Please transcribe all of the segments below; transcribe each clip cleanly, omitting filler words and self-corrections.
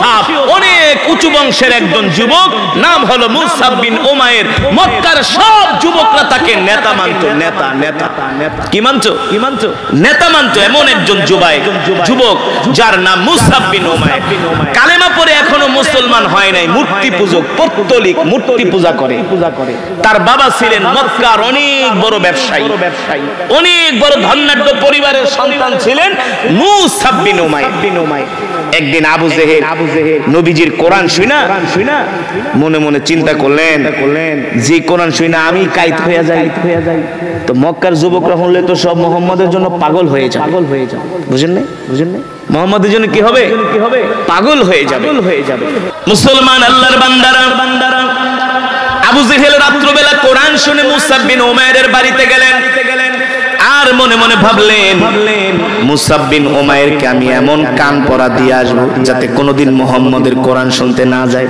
সাপ, অনেক উঁচু বংশের একজন যুবক, নাম হলো মুসাব বিন উমাইর। মক্কার সব যুবকরা তাকে নেতা মানত। নেতা নেতা কি মানত? নেতা মানত। এমন একজন যুবক যার নাম মুসাব বিন উমাইর। কালেমা পড়ে এখনো মুসলমান হয় নাই, মূর্তি পূজক, পৌত্তলিক, মূর্তি পূজা করে। তার বাবা ছিলেন মক্কার অনেক বড় ব্যবসায়ী, অনেক বড় ধনাঢ্য পরিবারের সন্তান ছিলেন মুসাব বিন উমাইর। একদিন আবু জেহেল নবীজির কোরআন শুনা মনে মনে চিন্তা করলেন, যে কোরআন শুনা আমি কাইত হয়ে যাই, তো মক্কার যুবকরা হলে তো সব মুহাম্মদের জন্য পাগল হয়ে যায়। বুঝেন নাই? মুহাম্মদের জন্য কি হবে? পাগল হয়ে যাবে। মুসলমান আল্লাহর বান্দারা, আবু জেহেল রাত্রবেলা কোরআন শুনে মুসাব বিন উমাইরের বাড়িতে গেলেন। আর মনে মনে ভাবলেন, মুসাব বিন উমাইরকে আমি এমন কান পরা দিয়ে আসবো যাতে কোনোদিন মুহাম্মদের কোরআন শুনতে না যায়।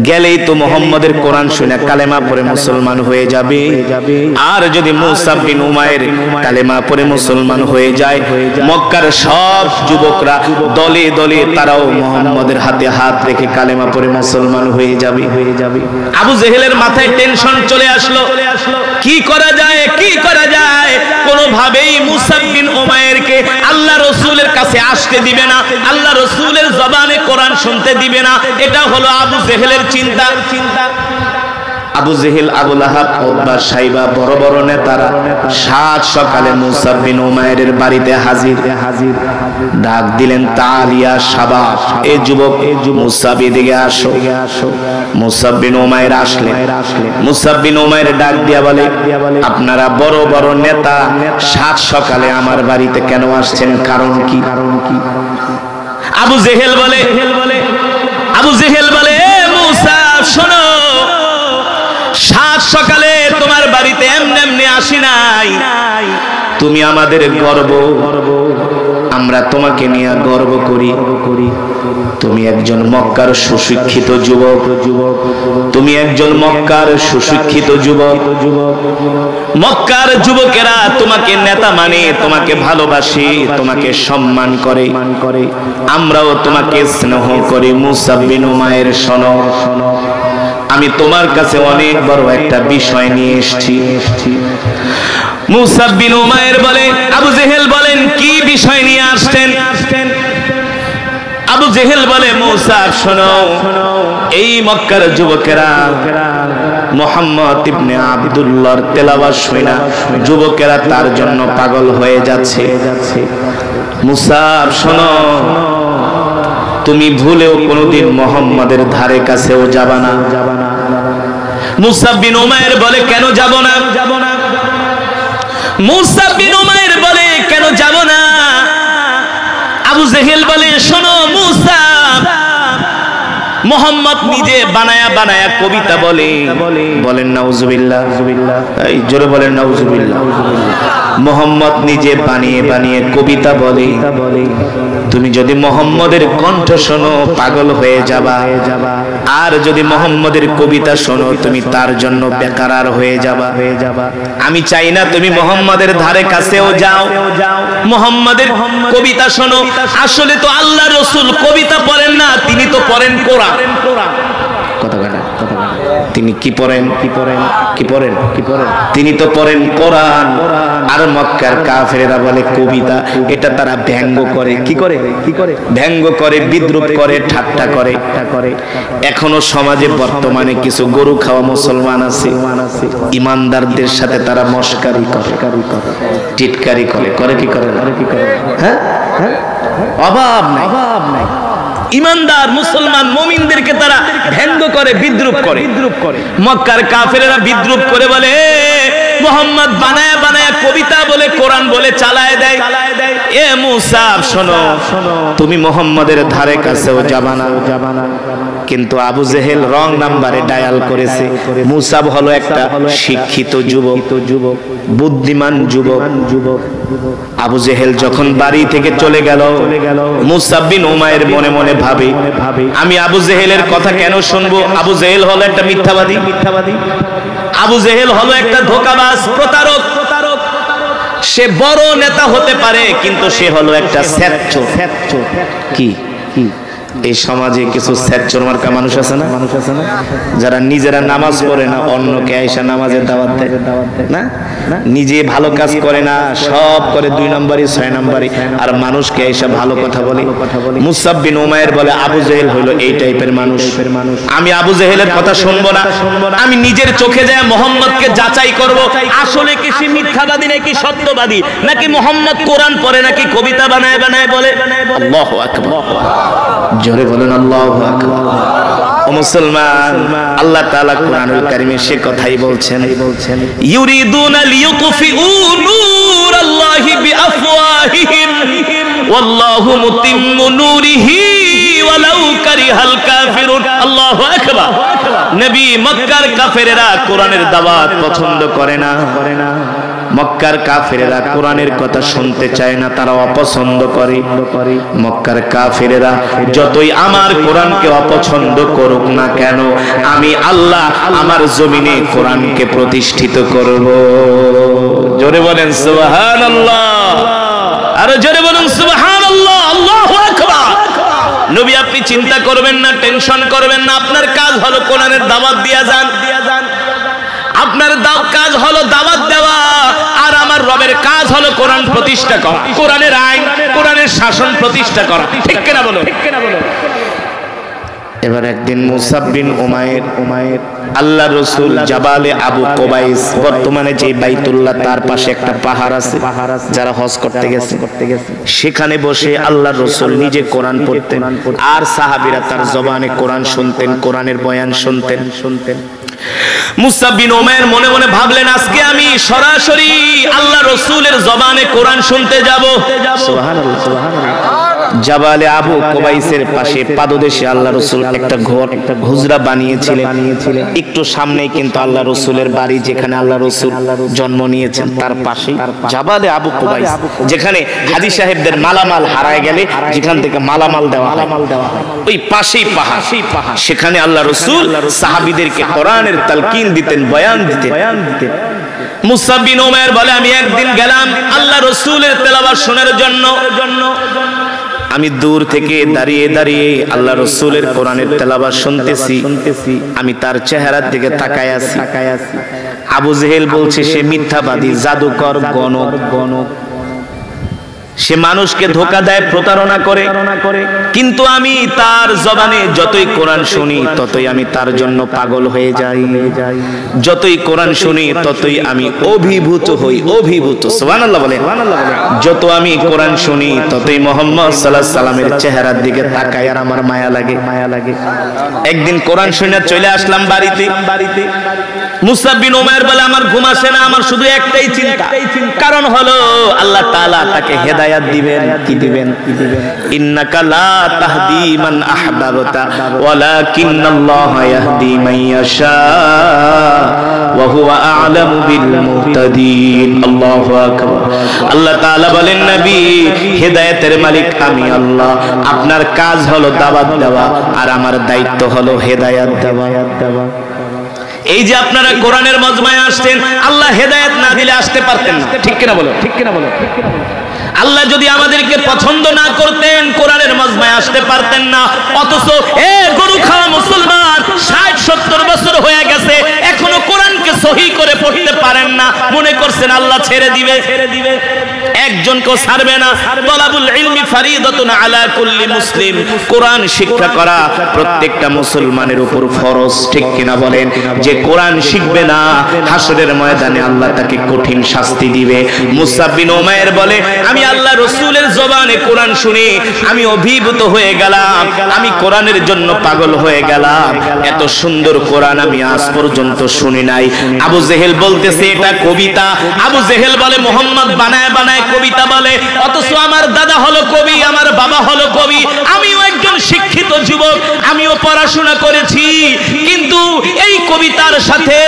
গেলেই তো মুহাম্মদের কোরআন শুনে কালেমা পড়ে মুসলমান হয়ে যাবে। আর যদি মুসাব বিন উমাইর কালেমা পড়ে মুসলমান হয়ে যায়, মক্কার সব যুবকরা দলে দলে তারাও মুহাম্মদের হাতে হাত রেখে কালেমা পড়ে মুসলমান হয়ে যাবে। আবু জেহেলের মাথায় টেনশন চলে আসলো, কি করা যায়, কি করা যায়? কোনোভাবেই মুসাব বিন উমাইরকে আল্লাহ রাসূলের কাছে আসতে দিবে না, আল্লাহ রাসূলের জবানে কোরআন শুনতে দিবে না। এটা হলো আবু জেহেলের চিন্তা। আবু জেহেল, আবু লাহাব, উতবা, সাইবা বড় বড় নেতারা সাত সকালে মুসাব বিন উমাইরের বাড়িতে হাজির। ডাক দিলেন, তালিয়া শাবাব, এই যুবক মুসাব এদিকে আসো। মুসাব বিন উমাইর আসলেন। মুসাব বিন উমাইর ডাক দিয়া বলে, আপনারা বড় বড় নেতা সাত সকালে আমার বাড়িতে কেন আসছেন? কারণ কি? আবু জেহেল বলে, এ মুসাব শোনো, সাত সকালে তোমার বাড়িতে এমনি এমনি আসি নাই। তুমি আমাদের গর্ব, আমরা তোমাকে নিয়ে গর্ব করি। তুমি একজন মক্কার সুশিক্ষিত যুবক, তুমি একজন মক্কার সুশিক্ষিত যুবক। মক্কার যুবকেরা তোমাকে নেতা মানে, তোমাকে ভালোবাসে, তোমাকে সম্মান করে। আমরাও তোমাকে স্নেহ করি। মুসাব বিন উমাইর শোনো, আমি তোমার কাছে অনেক বড় একটা বিষয় নিয়ে এসেছি। মুসাব বিন উমাইর বলে, আবু জেহেল বলেন, কি বিষয় নিয়ে আসছেন? আবু জেহেল বলে, মুসাব শোনো, এই মক্কার যুবকেরা মুহাম্মদ ইবনে আব্দুল্লাহর তেলাওয়াত শুনা যুবকেরা তার জন্য পাগল হয়ে যাচ্ছে। মুসাব শোনো, তুমি ভুলেও কোনোদিন মুহাম্মাদের ধারে কাছেও যাবা না। মুসাব বিন উমাইর বলে, কেন যাব না? মুসাব বিন উমাইর বলে, কেন যাব না? আবু জেহেল বলে, শোনো মুসাব, মুহাম্মদ নিজে বানায়া বানায়া কবিতা বলেন নাউজুবিল্লাহ, এই জোরে বলেন নাউজুবিল্লাহ। মুহাম্মদ নিজে বানিয়ে বানিয়ে কবিতা বলে। তুমি যদি মুহাম্মদের কণ্ঠ শোনো পাগল হয়ে যাবা, আর যদি মুহাম্মদের কবিতা শোনো তুমি তার জন্য বেকারার হয়ে যাবা। আমি চাই না তুমি মুহাম্মদের ধারে কাছেও যাও, মুহাম্মদের কবিতা শোনো। আসলে তো আল্লাহ রাসূল কবিতা পড়েন না, তিনি তো পড়েন কোরআন। তিনি কি পড়েন? তিনি তো পড়েন কোরআন। আর মক্কার কাফেরেরা বলে কবিতা, এটা তারা ব্যঙ্গ করে। কি করে? ব্যঙ্গ করে, বিদ্রুপ করে, ঠাট্টা করে। এখনো সমাজে বর্তমানে কিছু গরু খাওয়া মুসলমান আছে, ইমানদারদের সাথে তারা মশকারি করে, টিটকারি করে। কি করে? হ্যাঁ, অভাব নাই। ইমানদার মুসলমান মুমিনদেরকে তারা ব্যঙ্গ করে, বিদ্রুপ করে। মক্কার কাফেরেরা বিদ্রুপ করে বলে, মুহাম্মদ বানায়া বানায়া কবিতা বলে, কোরআন বলে চালায় দেয়। এ মুসাব শোনো, তুমি মুহাম্মদের ধারে কাছেও যাবা না। কিন্তু আবু জেহেল রং নাম্বারে ডায়াল করেছে। মুসাব হলো একটা শিক্ষিত যুবক, বুদ্ধিমান যুবক। আবু জেহেল যখন বাড়ি থেকে চলে গেল, মুসাব বিন উমাইর মনে মনে ভাবে, আমি আবু জেহেলের কথা কেন শুনবো? আবু জেহেল হলো একটা মিথ্যাবাদী। আবু জেহেল হলো একটা ধোঁকাবাজ, প্রতারক। সে বড় নেতা হতে পারে, কিন্তু সে হলো একটা স্যাচ্চো। কি এই সমাজে কিছু স্যাকচর মার্কা মানুষ আছে না, যারা নিজেরা নামাজ পড়ে না, অন্যকে আয়েশা নামাজের দাওয়াত দেয় না, নিজে ভালো কাজ করে না, সব করে 2 নম্বরই 6 নম্বরই, আর মানুষকে আয়েশা ভালো কথা বলে। মুসাব বিন উমাইর বলে আবু জেহেল হলো এই টাইপের মানুষ। আমি আবু জেহেলের কথা শুনবো না, আমি নিজের চোখে যায় মোহাম্মদকে যাচাই করব, আসলে কি সে মিথ্যাবাদী নাকি সত্যবাদী, নাকি মোহাম্মদ কোরআন পড়ে নাকি কবিতা বানায় বানায় বলে। আল্লাহু আকবার, জোরে বলেন আল্লাহু আকবার। ও মুসলমান, আল্লাহ তাআলা কোরআনুল কারীমে সে কথাই বলছেন, ইউরিদুনা লিয়ুতফিউ নূরাল্লাহি বিআফওয়াহিহিম ওয়াল্লাহু মুতিম্মু নূরিহি ওয়ালাউ কারিহাল কাফিরুন। আল্লাহু আকবার। নবী, মক্কার কাফেরেরা কোরআনের দাওয়াত পছন্দ করে না, মক্কার কাফেরেরা কোরআনের কথা শুনতে চায় না, তারা অপছন্দ করে। মক্কার কাফেরেরা যতই আমার কোরআনকে অপছন্দ করুক না কেন, আমি আল্লাহ আমার জমিনে কোরআনকে প্রতিষ্ঠিত করব। জোরে বলেন সুবহানাল্লাহ, আরো জোরে বলেন সুবহানাল্লাহ। আল্লাহু আকবার। নবী, আপনি চিন্তা করবেন না, টেনশন করবেন না, আপনার কাজ হলো কোরআনের দাওয়াত দিয়া যান। আপনার কাজ হলো দাওয়াত দেওয়া, আর আমার রবের কাজ হলো কোরআন প্রতিষ্ঠা করা, কোরআনের আইন, কোরআনের শাসন প্রতিষ্ঠা করা। ঠিক কিনা বলো? এবার একদিন মুসাব বিন উমাইর আল্লাহ রসুল জাবালে আবু কুবাইস, বর্তমানে যে বাইতুল্লাহ তার পাশে একটা পাহাড় আছে, যারা হজ করতে গেছে সেখানে বসে আল্লাহ রসুল নিজে কোরআন পড়তেন, আর সাহাবীরা তার জবানে কোরআন শুনতেন, কোরআনের বয়ান শুনতেন। মুসাব বিন উমাইর মনে মনে ভাবলেন, আজকে আমি সরাসরি আল্লাহ রসুলের জবানে কোরআন শুনতে যাব। সুবহানাল্লাহ, সুবহানাল্লাহ। জাবালে আবু কুবাইসের পাশে পাদদেশে আল্লাহ রসুল একটা ঘর, একটা হুজরা বানিয়েছিলেন। একটু সামনেই কিন্তু আল্লাহ রসুলের বাড়ি, যেখানে আল্লাহ রসুল জন্ম নিয়েছেন, তার পাশে জাবালে আবু কুবাইস, যেখানে হাজী সাহেবদের মালামাল হারায় গেলে যেখান থেকে মালামাল দেওয়া হয়, ওই পাশেই পাহাড়। সেখানে আল্লাহ রসুল সাহাবীদেরকে কোরআনের তালকিন দিতেন, বয়ান দিতেন। মুসাব বিন উমাইর বলে, আমি একদিন গেলাম আল্লাহ রসুলের তেলাওয়াত শোনার জন্য। আমি দূর থেকে দাঁড়িয়ে দাঁড়িয়ে আল্লাহ রসুলের কোরআনের তেলাওয়াত শুনতেছি, আমি তার চেহারার দিকে তাকায় আছি। আবু জেহেল বলছে সে মিথ্যাবাদী, জাদুকর, গণক, সে মানুষকে ধোঁকা দেয়, প্রতারণা করে। কিন্তু আমি তার জবানে যতই কোরআন শুনি ততই আমি তার জন্য পাগল হয়ে যাই, যতই কোরআন শুনি ততই আমি অভিভূত হই, অভিভূত। সুবহানাল্লাহ বলে। যত আমি কোরআন শুনি ততই মুহাম্মদ সাল্লাল্লাহু আলাইহি সাল্লামের চেহারার দিকে তাকাই আর আমার মায়া লাগে। একদিন কোরআন শুনে চলে আসলাম বাড়িতে। মুসাব বিন উমাইর বলে, আমার ঘুম আসে না, আমার শুধু একটাই চিন্তা, কারণ হলো আল্লাহ তাআলা তাকে হেদায়েত দিবেন। কি দিবেন? ইন্নাকা লা তাহদি মান আহবাবতা ওয়ালাকিন্নাল্লাহা ইয়াহদি মান ইয়াশা ওয়া হুয়া আ'লামু বিল মুহতাদিন। আল্লাহু আকবার। আল্লাহ তাআলা বলেন, নবী, হেদায়েতের মালিক আমি আল্লাহ, আপনার কাজ হলো দাওয়াত দেওয়া, আর আমার দায়িত্ব হলো হেদায়েত দেওয়া। এই যে আপনারা কোরআনের মজমায় আসছেন, আল্লাহ হেদায়েত না দিলে আসতে পারতেন না। ঠিক কিনা বলো? ঠিক কিনা বলো? আল্লাহ যদি আমাদেরকে পছন্দ না করতেন, কোরআনের মজমায় আসতে পারতেন না। অথচ গরু খাওয়া মুসলমান 60-70 বছর হয়ে গেছে, এখনো কোরআনকে সহি করে পড়তে পারেন না, মনে করছেন আল্লাহ ছেড়ে দিবে। একজনকেও ছাড়বে না। তলাবুল ইলমি ফারিদাতুন আলা কুল্লি মুসলিম, কোরআন শিক্ষা করা প্রত্যেকটা মুসলমানের উপর ফরজ। ঠিক কিনা বলেন? যে কোরআন শিখবে না, হাসরের ময়দানে আল্লাহ তাকে কঠিন শাস্তি দিবে। মুসাব বিন উমাইর বলে, আমি আল্লাহ রাসূলের জবানে কোরআন শুনি আমি অভিভূত হয়ে গেলাম, আমি কোরআনের জন্য পাগল হয়ে গেলাম। এত সুন্দর কোরআন আমি আজ পর্যন্ত শুনি নাই। আবু জেহেল বলতেছে এটা কবিতা। আবু জেহেল বলে মুহাম্মদ বানায় বানায় কবিতা বলে, অথচ আমার দাদা হলো কবি, আমার বাবা হলো কবি, আমিও একজন শিক্ষিত যুবক, আমিও পড়াশোনা করেছি, কিন্তু এই কবিতার সাথে,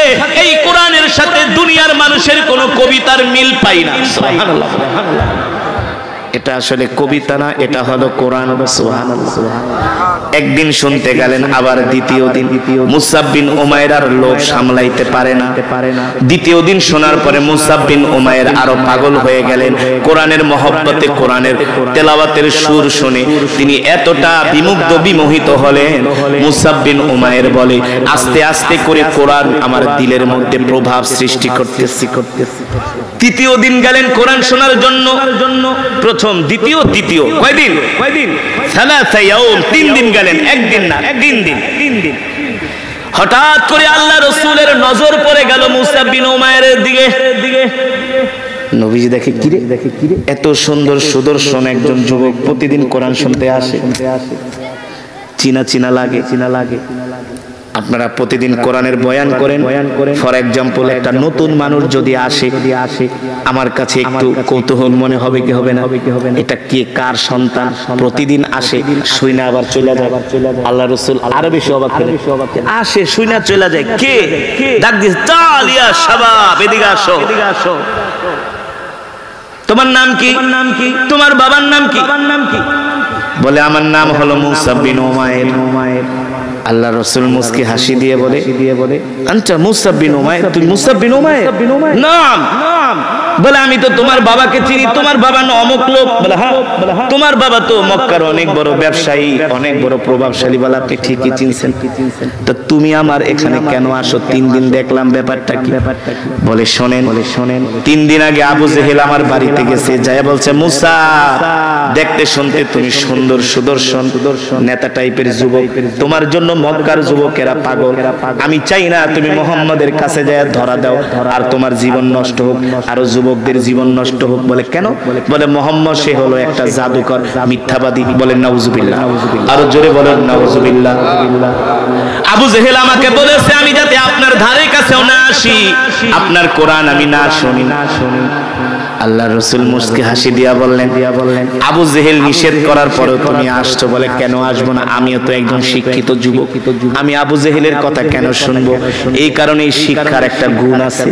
এই কোরআনের সাথে দুনিয়ার মানুষের কোনো কবিতার মিল পাই না। সুবহানাল্লাহ। এটা আসলে কবিতা না, এটা হলো কোরআন। সুবহানাল্লাহ। একদিন শুনতে গেলেন, আবার দ্বিতীয় দিন মুসাব বিন উমাইর আর লোভ সামলাইতে পারে না। দ্বিতীয় দিন শোনার পরে মুসাব বিন উমাইর আরো পাগল হয়ে গেলেন। কোরআনের মহব্বতে, কোরআনের তেলাওয়াতের সুর শুনে তিনি এতটা বিমুগ্ধ বিমোহিত হলেন, মুসাব বিন উমাইর বলে, আস্তে আস্তে করে কোরআন আমার দিলের মধ্যে প্রভাব সৃষ্টি করতেছে। তৃতীয় দিন গেলেন কোরআন শোনার জন্য। প্রথম, দ্বিতীয়, তৃতীয়, কয়দিন? সালাসা ইয়াউম, 3 দিন গেলেন, একদিন না, 3 দিন। হঠাৎ করে আল্লাহ রাসূলের নজর পড়ে গেল মুসাব বিন উমাইরের দিকে। নবীজি দেখে, কিরে এত সুন্দর সুদর্শন একজন যুবক প্রতিদিন কোরআন শুনতে আসে, চিনা চিনা লাগে। আপনারা প্রতিদিন কোরআনের বয়ান করেন, ফর এক্সাম্পল একটা নতুন মানুষ যদি আসে, আমার কাছে একটু কৌতূহল মনে হবে কি হবে না, এটা কে, কার সন্তান, প্রতিদিন আসে, শুইনা আবার চলে যায়। আল্লাহ রাসূল আরো বেশি অবাক হলেন, আসে শুইনা চলে যায়, কে? ডাক দিয়ে, চল ইয়া শাবাব, এদিকে আসো। তোমার নাম কি? তোমার বাবার নাম কি? বলে, আমার নাম হলো মুসাব বিন উমাইর। আল্লাহ রাসূল মুস্কি হাসি দিয়ে বলে, আনতা মুসাব বিন উমাইর, তুই মুসাব বিন উমাইর? নাম। বলে, আমি তো তোমার বাবাকে চিনি, তোমার বাবা না অমুক লোক? বলে, হ্যাঁ। তোমার বাবা তো মক্কার অনেক বড় ব্যবসায়ী, অনেক বড় প্রভাবশালী। বলে, আপনি ঠিকই চিনছেন। তো তুমি আমার এখানে কেন আসো? 3 দিন দেখলাম, ব্যাপারটা কি? বলে, শোনেন। 3 দিন আগে আবু জেহেল আমার বাড়িতে গেছে, যায় বলছে, মুসা, দেখতে শুনতে তুমি সুন্দর সুদর্শন নেতা টাইপের যুবক, তোমার জন্য মক্কার যুবকেরা পাগল। আমি চাই না তুমি মুহাম্মাদের কাছে যায় ধরা দাও আর তোমার জীবন নষ্ট হোক, আরো যুবকদের জীবন নষ্ট হোক। বলে, কেন? বলে, মুহাম্মদ সে হলো একটা জাদুকর, মিথ্যাবাদী। বলেন নাউজুবিল্লাহ। আরো জোরে বলেন নাউজুবিল্লাহ। আবু জেহেল আমাকে বলেছে আমি যাতে আপনার ধারে কাছেও না আসি, আপনার কোরআন আমি না শুনি। আল্লাহ রাসূল মুস্কি হাসি দিয়া বললেন, আবু জেহেল নিষেধ করার পরেও তুমি আসছো। বলে, কেন আসবো না? আমিও তো একজন শিক্ষিত যুবক, আমি আবু জেহেলের কথা কেন শুনবো? এই কারণে শিক্ষার একটা গুণ আছে,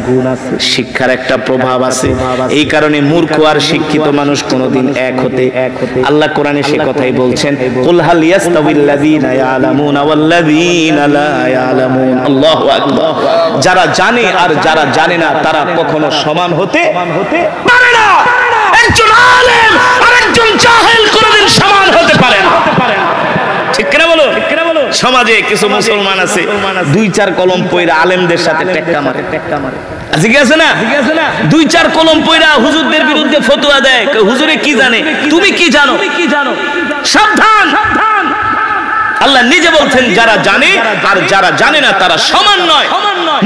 শিক্ষার একটা প্রভাব আছে। এই কারণে মূর্খ আর শিক্ষিত মানুষ কোনোদিন এক হতে, আল্লাহ কোরআনে সে কথাই বলছেন, কুল হাল ইয়াস্তাবিল্লাযীনা ইয়ালামুনা ওয়াল্লাযীনা লা ইয়ালামুন। আল্লাহু আকবার। যারা জানে আর যারা জানে না তারা কখনো সমান হতে পারে না। একজন আলেম আর একজন জাহেল কোনদিন সমান হতে পারে না। ঠিক কিনা বলো? সমাজে কিছু মুসলমান আছে 2-4 কলম পয়রা আলেমদের সাথে টেক্কা মারে। আছে কি আছে না? 2-4 কলম পয়রা হুজুরদের বিরুদ্ধে ফতোয়া দেয়। হুজুরে কি জানে? তুমি কি জানো? সাবধান। আল্লাহ নিজে বলছেন, যারা জানে আর যারা জানে না তারা সমান নয়।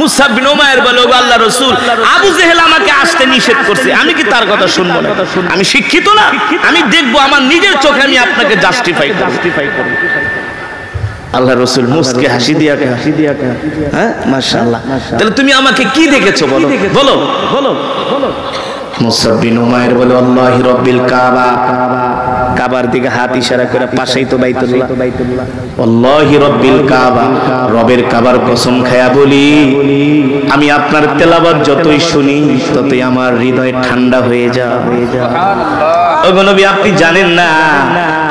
মুসাব বিন উমাইর বলে, আল্লাহ রাসূল, আবু জেহেল আমাকে আসতে নিষেধ করছে, আমি কি তার কথা শুনবো না? আমি শিক্ষিত না? আমি দেখবো আমার নিজের চোখে, আমি আপনাকে জাস্টিফাই করব। আল্লাহ রাসূল মুস্কি হাসি দিয়া, হ্যাঁ, মাশাআল্লাহ। তাহলে তুমি আমাকে কি দেখেছো বলো? মুসাব বিন উমাইর বলে, আল্লাহি রাব্বিল কাবা, কাবার দিকে হাত ইশারা করে, পাশেই তো বাইতুল্লাহ। আল্লাহি রাব্বিল কাবা, রবের কাবার কসম খায়া বলি, আমি আপনার তেলাওয়াত যতই শুনি ততই আমার হৃদয় ঠান্ডা হয়ে যায়। ওগো নবী, আপনি জানেন না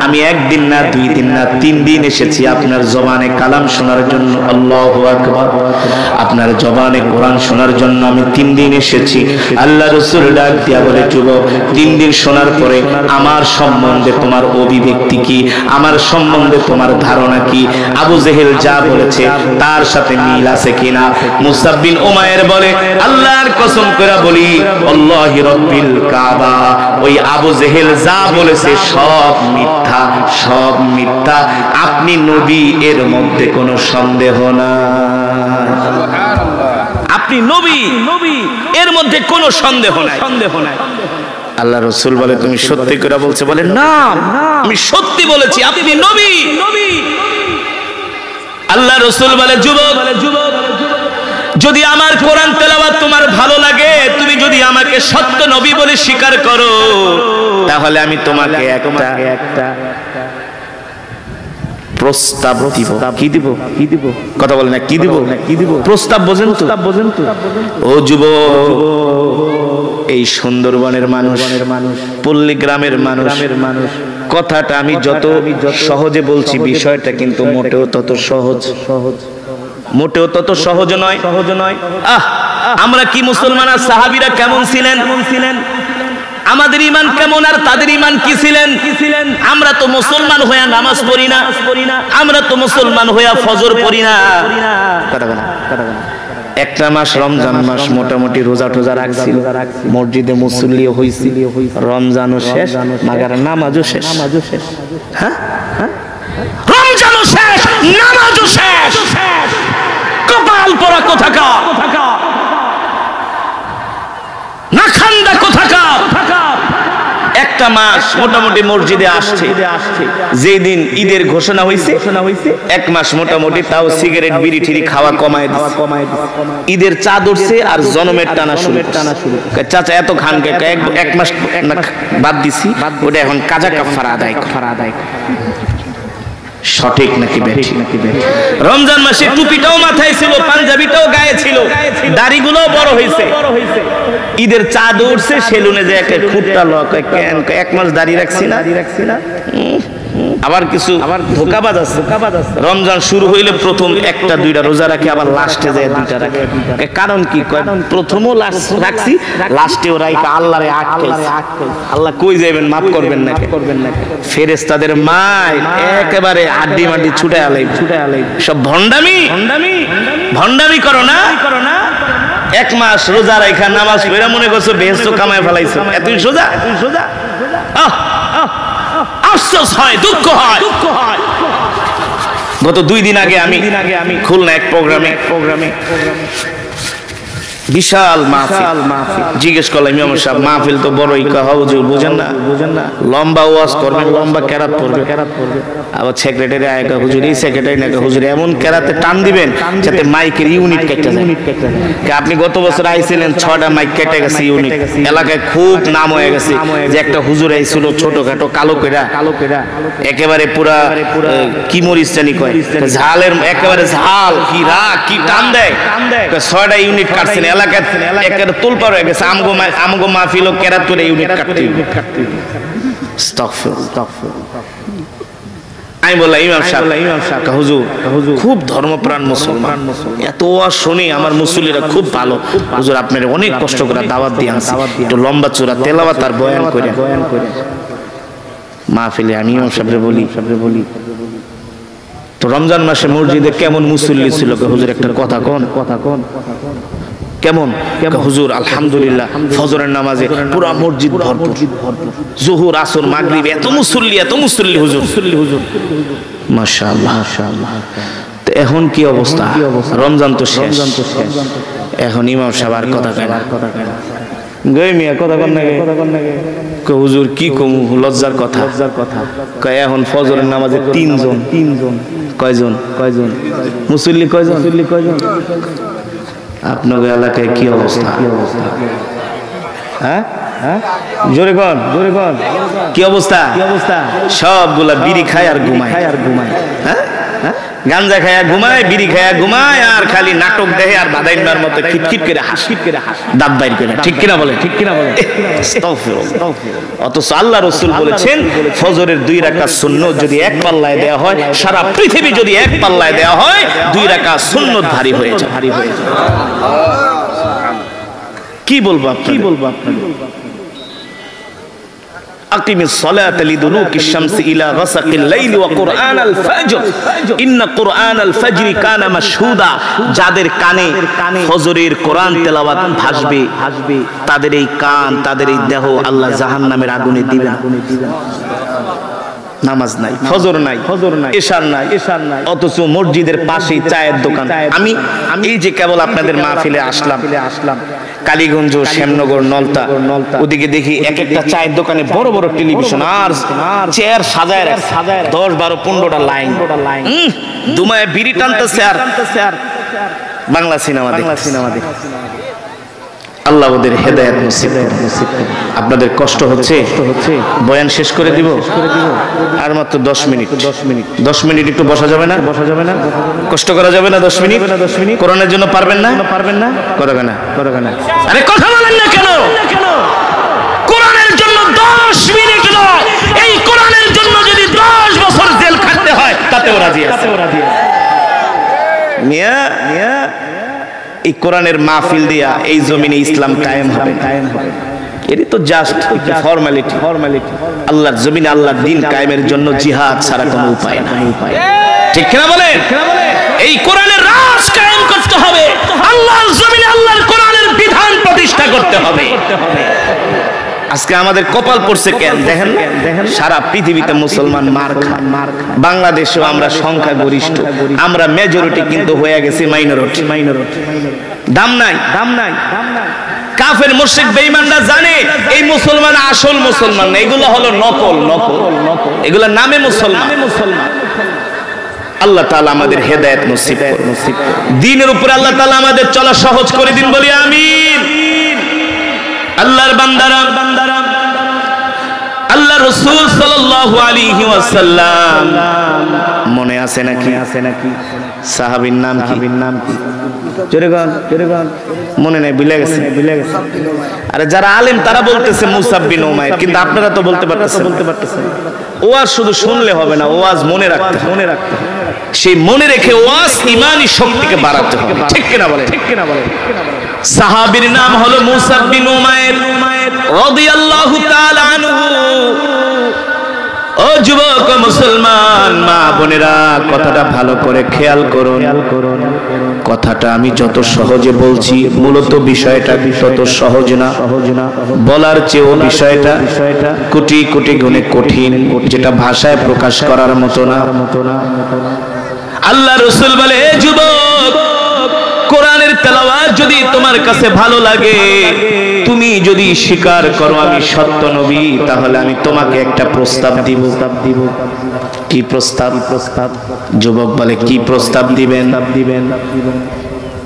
আমি 1 দিন না 2 দিন না 3 দিন এসেছি আপনার জবানে কালাম শোনার জন্য। আল্লাহু আকবার। আপনার জবানে কোরআন শোনার জন্য আমি 3 দিন এসেছি। আল্লাহ রাসূল ডাক দিয়া বলে, যুবক, 3 দিন শোনার পরে আমার সম্বন্ধে তোমার অভিব্যক্তি কি? আমার সম্বন্ধে তোমার ধারণা কি? আবু জেহেল যা বলেছে তার সাথে মিল আছে কিনা? মুসাব বিন উমাইর বলে, আল্লাহর কসম করে বলি, আল্লাহি রাব্বিল কাবা, ওই আবু জেহেল যা বলেছে সব মিথ্যা, সব মিথ্যা। আপনি নবী, এর মধ্যে কোনো সন্দেহ নাই। আপনি নবী, এর মধ্যে কোনো সন্দেহ নাই। আল্লাহ রাসূল বলে, তুমি সত্যি করে বলছো? বলে, না, আমি সত্যি বলেছি, আপনি নবী। আল্লাহ রাসূল বলে, যুবক, যদি আমার কোরআন তেলাওয়াত তোমার ভালো লাগে, তুমি যদি আমাকে সত্য নবী বলে স্বীকার করো, তাহলে আমি তোমাকে একটা প্রস্তাব দিব। কি দিব? কথা বলে না, কি দিব? প্রস্তাব বোঝেন তো? ও যুবক, এই সুন্দরবনের মানুষ, পল্লী গ্রামের মানুষ, কথাটা আমি যত সহজে বলছি বিষয়টা কিন্তু মোটেও তত সহজ নয়। আমরা কি মুসলমান আর সাহাবীরা কেমন ছিলেন, আমাদের ঈমান কেমন আর তাদের ঈমান কি ছিলেন? আমরা তো মুসলমান হইয়া নামাজ পড়ি না, আমরা তো মুসলমান হইয়া ফজর পড়ি না। একটা মাস রমজান মাস মোটামুটি রোজা টোজা রাখছি, মসজিদে মুসল্লিও হইছি, রমজানও শেষ, মাগার নামাজও শেষ। হ্যাঁ, রমজানও শেষ, নামাজও শেষ। কপাল পরা কোথাকার, নাখান্দা কোথাকার। একটা মাস মোটামুটি মসজিদে আসছে, যেদিন ঈদের ঘোষণা হয়েছে এক মাস মোটামুটি তাও সিগারেট বিড়ি ঠিড়ি খাওয়া কমায় দিচ্ছে। ঈদের চাঁদ উঠছে আর জনমের টানা শুরু। চাচা এত খান কে? এক মাস বাদ দিছি, ওটা এখন কাজা কাফারা আদায়। সঠিক নাকি বেঠিক? রমজান মাসে টুপিটাও মাথায় ছিল, পাঞ্জাবিটাও গায়ে ছিল, দাড়িগুলো বড় হয়েছে। ঈদের চাঁদ উঠছে, সেলুনে যে একটা খুঁটটা লক, এক মাস দাঁড়িয়ে রাখছি না। আবার কিছু ধোকাবাজ আছে, রমজান শুরু হইলে প্রথম একটা দুইটা রোজা রাখে, আবার লাস্টে যায় দুইটা রাখে। কারণ কি? প্রথমও রাখছি, লাস্টেও রাখা আল্লাহরে আটকাইছে। আল্লাহ কই যাবেন, মাফ করবেন না? ফেরেশতাদের মায় একেবারে আড্ডি মাড্ডি ছুটে আলাই। সব ভণ্ডামি করো না। এক মাস রোজা রাখা নামাজ পড়া মনে করছো বেহেশত কামায় ফেলাইছো, এতই সোজা? আফসোস হয়, দুঃখ হয়। গত 2 দিন আগে আমি খুলনা এক প্রোগ্রামে বিশাল মাহফিল, জিজ্ঞেস করলাম ইমাম সাহেব মাহফিল তো বড়ই, হুজুর বুঝেন না, লম্বা ওয়াজ করবেন, লম্বা কেরাত পড়বে। আবার সেক্রেটারি আয়কা হুজুর, এই সেক্রেটারি নাকি হুজুর এমন কেরাতে টান দিবেন যাতে মাইকের ইউনিট কেটে যায়। আপনি গত বছর আইছিলেন, 6টা মাইক কেটে গেছে ইউনিট। এলাকায় খুব নাম হয়ে গেছে যে একটা হুজুর আইছিল ছোটখাটো কালো কইরা, একেবারে পুরা কি মরিচ জানি কয়, ঝালের একেবারে ঝাল, কি রাগ কি টান দেয়। 6টা ইউনিট কাটছেন, এলাকায় একেবারে তোলপাড় হয়ে গেছে। আমগো মাহফিলও কেরাত করে ইউনিট কাটতে। আমি বললাম ইমাম সাহেব, হুজুর খুব ধর্মপ্রাণ মুসলমান, এত ওয়াজ শুনি, আমার মুসল্লিরা খুব ভালো, হুজুর আপনার অনেক কষ্ট করে দাওয়াত দিয়ে আনছি, একটু লম্বা চূড়া তেলাওয়াত আর বয়ান করে মাহফিলে। আমি ইমাম সাহেবরে বলি তো রমজান মাসে মসজিদে কেমন মুসল্লি ছিল? হুজুর একটা কথা কোন। কেমন? হুজুর আলহামদুলিল্লাহ ফজরের নামাজে পুরা মসজিদ ভরপুর, জোহর আসর মাগরিব এত মুসল্লি হুজুর। মাশাআল্লাহ। তো এখন কি অবস্থা? রমজান তো শেষ, এখন ইমাম সাহেব আর কথা কয় না। গই মিয়া কথা কন না গে। হুজুর কি কম, লজ্জার কথা। এখন ফজরের নামাজে 3 জন। কয়জন মুসল্লি? কয়জন? আপনার এলাকায় কি অবস্থা? হ্যাঁ, জোরে কন কি অবস্থা? সবগুলা বিড়ি খায় আর ঘুমায়। হ্যাঁ, গাঞ্জা খায়া ঘুমায়, বিড়ি খায়া ঘুমায়, আর খালি নাটক দেখে আর বাদাইবার মতো খিটখিট করে দাঁত বাইর করে। ঠিক কিনা বলে? অথচ আল্লাহ রাসূল বলেছেন ফজরের 2 রাকাত সুন্নত যদি এক পাল্লায় দেওয়া হয়, সারা পৃথিবী যদি এক পাল্লায় দেওয়া হয়, 2 রাকাত সুন্নত ভারী হয়ে যায়। কি বলবো আপনাদের? আকিমিস সালাতা লিদুলুকিশ শামসি ইলা গাসাকিল লাইলি ওয়া কুরআনাল ফাজর ইন্না কুরআনাল ফাজরি কানা মাশহুদা। যাদের কানে ফজরের কোরআন তেলাওয়াত ভাসবে, তাদের এই কান, তাদের এই দেহ আল্লাহ জাহান্নামের আগুনে দিবেন। নামাজ নাই, ফজর নাই, ইশার নাই, অথচ মসজিদের পাশেই চায়ের দোকান। আমি এই যে কেবল আপনাদের মাহফিলে আসলাম, কালীগঞ্জ, শ্যামনগর, নলতা, ওদিকে দেখি এক একটা চায়ের দোকানে বড় বড় টেলিভিশন আর চেয়ার সাজায় 10, 12, 15টা লাইন। দুমায় বিড়ি টানতেছে আর বাংলা সিনেমা দেখছে। আল্লাহ ওদের হেদায়েত নসিব করুন। আপনাদের কষ্ট হচ্ছে, বয়ান শেষ করে দিব আর মাত্র 10 মিনিট। 10 মিনিট একটু বসা যাবে না? কষ্ট করা যাবে না? 10 মিনিট কোরআনের জন্য পারবেন না? করবে না? আরে কথা বলেন না কেন? কোরআনের জন্য 10 মিনিট নয়, এই কোরআনের জন্য যদি 10 বছর জেল খাটতে হয় তাতেও রাজি আছে। মিয়া এই কোরআনের মাহফিল দিয়া এই জমিনে ইসলাম কায়েম হবে। এটি তো জাস্ট একটা ফর্মালিটি। আল্লাহর জমিনে আল্লাহর দ্বীন কায়েমের জন্য জিহাদ ছাড়া কোনো উপায় নাই। ঠিক কিনা বলেন? এই কোরআনের রাজ কায়েম করতে হবে, আল্লাহর জমিনে আল্লাহর কোরআনের বিধান প্রতিষ্ঠা করতে হবে। আজকে আমাদের কপাল পড়ছে কেন দেখেন? সারা পৃথিবীতে মুসলমান মার খায়, বাংলাদেশেও আমরা সংখ্যা গরিষ্ঠ, আমরা মেজরিটি কিন্তু হয়ে গেছি মাইনরিটি। দাম নাই। কাফের মুশরিক বেঈমানরা জানে এই মুসলমান আসল মুসলমান না, এগুলো হলো নকল। এগুলো নামে মুসলমান। আল্লাহ তাআলা আমাদের হেদায়েত নসিব করুন। দ্বীনের উপরে আল্লাহ তাআলা আমাদের চলা সহজ করে দিন, বলি আমিন। আল্লাহর বান্দারা, আল্লাহ রাসূল সাল্লাল্লাহু আলাইহি ওয়াসাল্লাম মনে আছে নাকি? সাহাবীর নাম কি? জোরে গান। মনে নাই, ভুলে গেছে। আরে যারা আলেম তারা বলতেছে মুসাব বিন উমাইর, কিন্তু আপনারা তো বলতে পারতেছেন। ওয়াজ শুধু শুনলে হবে না, ওয়াজ মনে রাখতে হবে। সেই মনে রেখে ওয়াজ ঈমানি শক্তিকে বাড়াতে হবে। ঠিক কিনা বলেন? সাহাবীর নাম হলো মুসাব বিন উমাইর রাদিয়াল্লাহু তাআলা আনহু। ও যুবক মুসলমান মা বোনেরা, কথাটা ভালো করে খেয়াল করুন। কথাটা আমি যত সহজে বলছি, মূলত বিষয়টা তত সহজ না। বলার চেয়েও বিষয়টা কোটি কোটি গুণে কঠিন, যেটা ভাষায় প্রকাশ করার মতো না। আল্লাহ রাসূল বলে, এ যুবক, কোরআনের তেলাওয়াত যদি তোমার কাছে ভালো লাগে, তুমি যদি স্বীকার করো আমি সত্য নবী, তাহলে আমি তোমাকে একটা প্রস্তাব দিব। কি প্রস্তাব? যুবক বলে, কি প্রস্তাব দিবেন?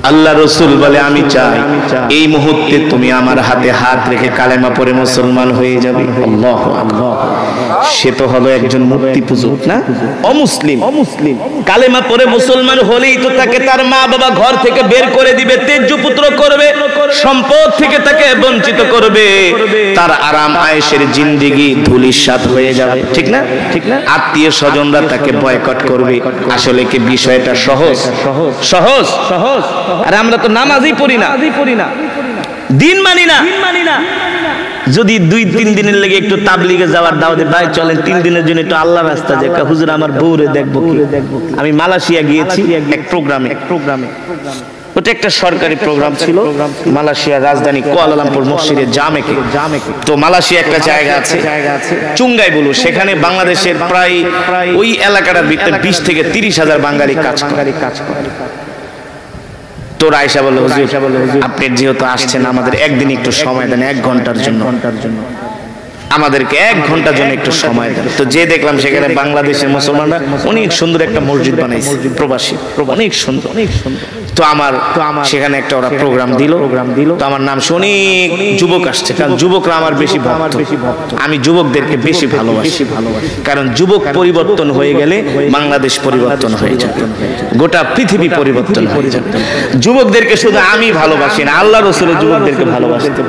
আল্লাহ রাসূল বলে, আমি চাই এই মুহূর্তে তুমি আমার হাতে হাত রেখে কালেমা পড়ে মুসলমান হয়ে যাবে। আল্লাহু আকবার। সে তো হলো একজন মূর্তি পূজক না, অমুসলিম। কালেমা পড়ে মুসলমান হলেই তো তাকে তার মা বাবা ঘর থেকে বের করে দিবে, তেজ্য পুত্র করবে, সম্পদ থেকে তাকে বঞ্চিত করবে, তার আরাম আয়েশের জিন্দেগি ধূলিসাৎ হয়ে যাবে। ঠিক না? আত্মীয় স্বজনরা তাকে বয়কট করবে। আসলে কি বিষয়টা সহজ? আরে আমরা তো নামাজই পড়ি না, দিন মানি না। যদি 2-3 দিনের লেগে একটু তাবলিগে যাওয়ার দাওয়াতে, ভাই চলেন 3 দিনের জন্য একটু আল্লাহর রাস্তা যাই, হুজুর আমার বউরে দেখবো কি। আমি মালয়েশিয়া গিয়েছি এক প্রোগ্রামে। ওটা একটা সরকারি প্রোগ্রাম ছিল, মালয়েশিয়ার রাজধানী কুয়ালালামপুর মসজিদের জামেকে। তো মালয়েশিয়া একটা জায়গা আছে চুঙ্গাই বলু, সেখানে বাংলাদেশের প্রায় ওই এলাকাটার ভিতরে 20 থেকে 30 হাজার বাঙালি কাজ করে। তো আয়েশা বলল, হুজুর আপনি যেহেতু আসছেন, আমাদের একদিন একটু সময় দেন, 1 ঘন্টার জন্য। আমাদেরকে 1 ঘন্টার জন্য একটু সময় দেন। তো যে দেখলাম সেখানে বাংলাদেশের মুসলমানরা অনেক সুন্দর একটা মসজিদ বানাইছে, প্রবাসী, অনেক সুন্দর। তো আমার সেখানে একটা ওরা প্রোগ্রাম দিল। তো আমার নাম শুনে যুবক আসছে, কারণ যুবকরা আমার বেশি ভক্ত। আমি যুবকদেরকে বেশি ভালোবাসি, কারণ যুবক পরিবর্তন হয়ে গেলে বাংলাদেশ পরিবর্তন হয়ে যাবে, গোটা পৃথিবী পরিবর্তন হয়ে যাবে। যুবকদেরকে শুধু আমি ভালোবাসি না, আল্লাহ রাসূল যুবকদেরকে ভালোবাসতে।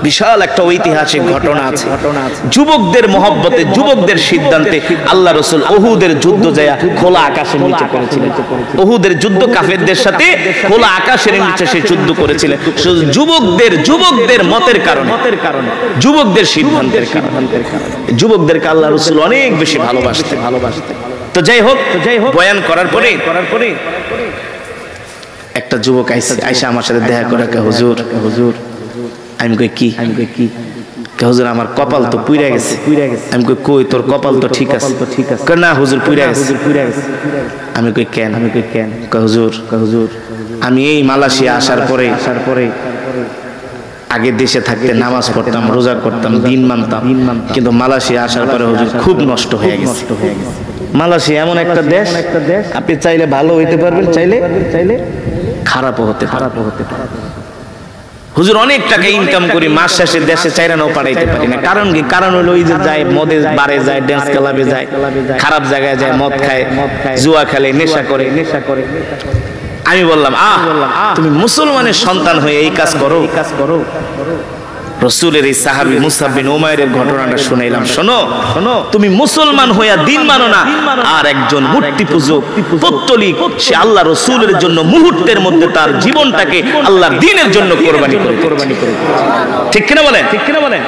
বিশাল একটা ঐতিহাসিক ঘটনা আছে। যুবকদের মহব্বতে, যুবকদের সিদ্ধান্তে আল্লাহ রাসূল উহুদের যুদ্ধ যায় খোলা আকাশের নিচে করেছিলেন। উহুদের যুদ্ধ কাফেরদের সাথে খোলা আকাশের নিচে সে যুদ্ধ করেছিলেন, যুবকদের মতের কারণে, যুবকদের সিদ্ধান্তের কারণে। যুবকদেরকে আল্লাহ রাসূল অনেক বেশি ভালোবাসতেন। তো যাই হোক, বয়ান করার পরে একটা যুবক আইসা আমার সাথে দেখা করে, হুজুর। আমি কই কি? হুজুর আমার কপাল তো পুইরা গেছে। আমি কই তোর কপাল তো ঠিক আছে। না হুজুর পুইরা গেছে। আমি কই কেন? হুজুর আমি এই মালয়েশিয়া আসার পরে আগে দেশে থাকতে নামাজ পড়তাম, রোজা করতাম, দিন মানতাম, কিন্তু মালয়েশিয়া আসার পরে হুজুর খুব নষ্ট হয়ে গেছে। মালয়েশিয়া এমন একটা দেশ, আপনি চাইলে ভালো হইতে পারবেন, চাইলে খারাপও হতে পারে। হুজুর অনেক টাকা ইনকাম করি, মাস শেষে দেশে চাইরানাও পাঠাইতে পারি না। কারণ কি? কারণ হলো ওই যে যায় মদে বারে যায়, ড্যান্স ক্লাবে যায়, খারাপ জায়গায় যায়, মদ খায়, জুয়া খেলে, নেশা করে। আমি বললাম তুমি মুসলমানের সন্তান হয়ে এই কাজ করো। রাসূলের এই সাহাবী মুসআব বিন উমাইরের ঘটনাটা শুনাইলাম। শোনো, তুমি মুসলমান হইয়া দিন মানো না, আর একজন মূর্তি পূজক পত্তলিক, সে আল্লাহ রাসূলের জন্য মুহূর্তের মধ্যে তার জীবনটাকে আল্লাহর দ্বীনের জন্য কোরবানি করে। ঠিক কিনা বলেন?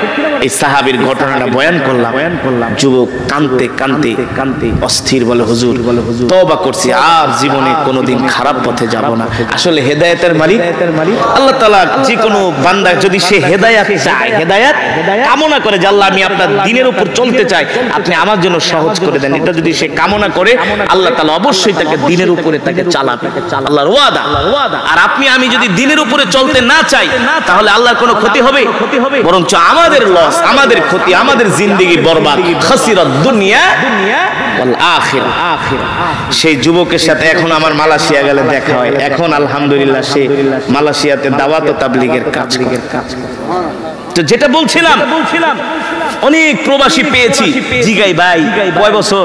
এই সাহাবীর ঘটনাটা বয়ান করলাম। যুবক কাঁদতে কাঁদতে অস্থির, বলে হুজুর তওবা করছি, আর জীবনে কোনোদিন খারাপ পথে যাব না। আসলে হেদায়েতের মালিক আল্লাহ তাআলা। যে কোনো বান্দা যদি সে হেদায়েত চায়, হেদায়েত কামনা করে যে আল্লাহ আমি আপনার দ্বীনের উপর চলতে চাই, আপনি আমার জন্য সহজ করে দেন, এটা যদি সে কামনা করে আল্লাহ তাআলা অবশ্যই তাকে দ্বীনের উপরে তাকে চালাবে, আল্লাহর ওয়াদা। আর আপনি আমি যদি দ্বীনের উপরে চলতে না চাই, তাহলে আল্লাহর কোনো ক্ষতি হবে? বরঞ্চ আমাদের লস, আমাদের ক্ষতি, আমাদের জিন্দেগি বরবাদ। খাসিরাত দুনিয়া ওয়াল আখিরা। সেই যুবকের সাথে এখন আমার মালয়েশিয়া গেলে দেখা হয়। এখন আলহামদুলিল্লাহ সে মালয়েশিয়াতে দাওয়াত ও তাবলীগের কাজ করে। তো যেটা বলছিলাম, অনেক প্রবাসী পেয়েছি। জিগাই ভাই কয় বছর?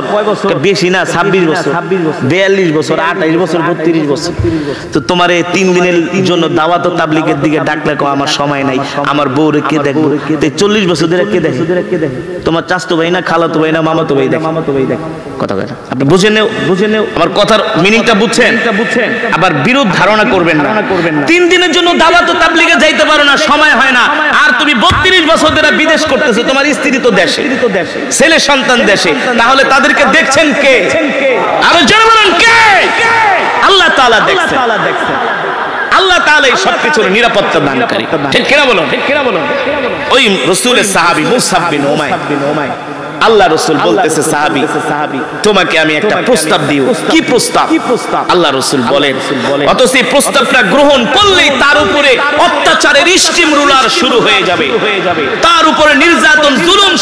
বেশি না, 26 বছর, 42 বছর, 28 বছর, 32 বছর। তো তোমার 3 দিনের জন্য দাওয়াত ও তাবলীগের দিকে ডাকলে কো আমার সময় নাই, আমার বউরে কে দেখবো? 40 বছর ধরে কে দেখে? তোমার চাচতো ভাই না, খালাতো ভাই না, মামাতো ভাই দেখে? কথা কয় না। আপনি বুঝে নেও আমার কথার মিনিংটা বুঝছেন? আবার বিরোধ ধারণা করবেন না। 3 দিনের জন্য দাওয়াত ও তাবলীগে যাইতে পারো না, সময় হয় না, আর তুমি 32 বছর ধরে বিদেশ করতেছো, তোমার স্ত্রী তো দেশে, ছেলে সন্তান দেশে, তাহলে তাদেরকে দেখছেন কে? আরো জোরে বলেন কে? আল্লাহ তাআলা দেখছেন। আল্লাহ তাআলা এই সবকিছুর নিরাপত্তা দানকারী। ঠিক কিনা বলুন? ওই রাসূলের সাহাবী মুসআব বিন উমাইর, আল্লাহ রাসূল বলতেছে সাহাবী তোমাকে আমি একটা প্রস্তাব দিই। কি প্রস্তাব? আল্লাহ রাসূল বলেন, অথচ এই প্রস্তাবটা গ্রহণ করলেই তার উপরে অত্যাচারের স্টিম রুলার শুরু হয়ে যাবে, তার উপরে নির্যাতন জুলুম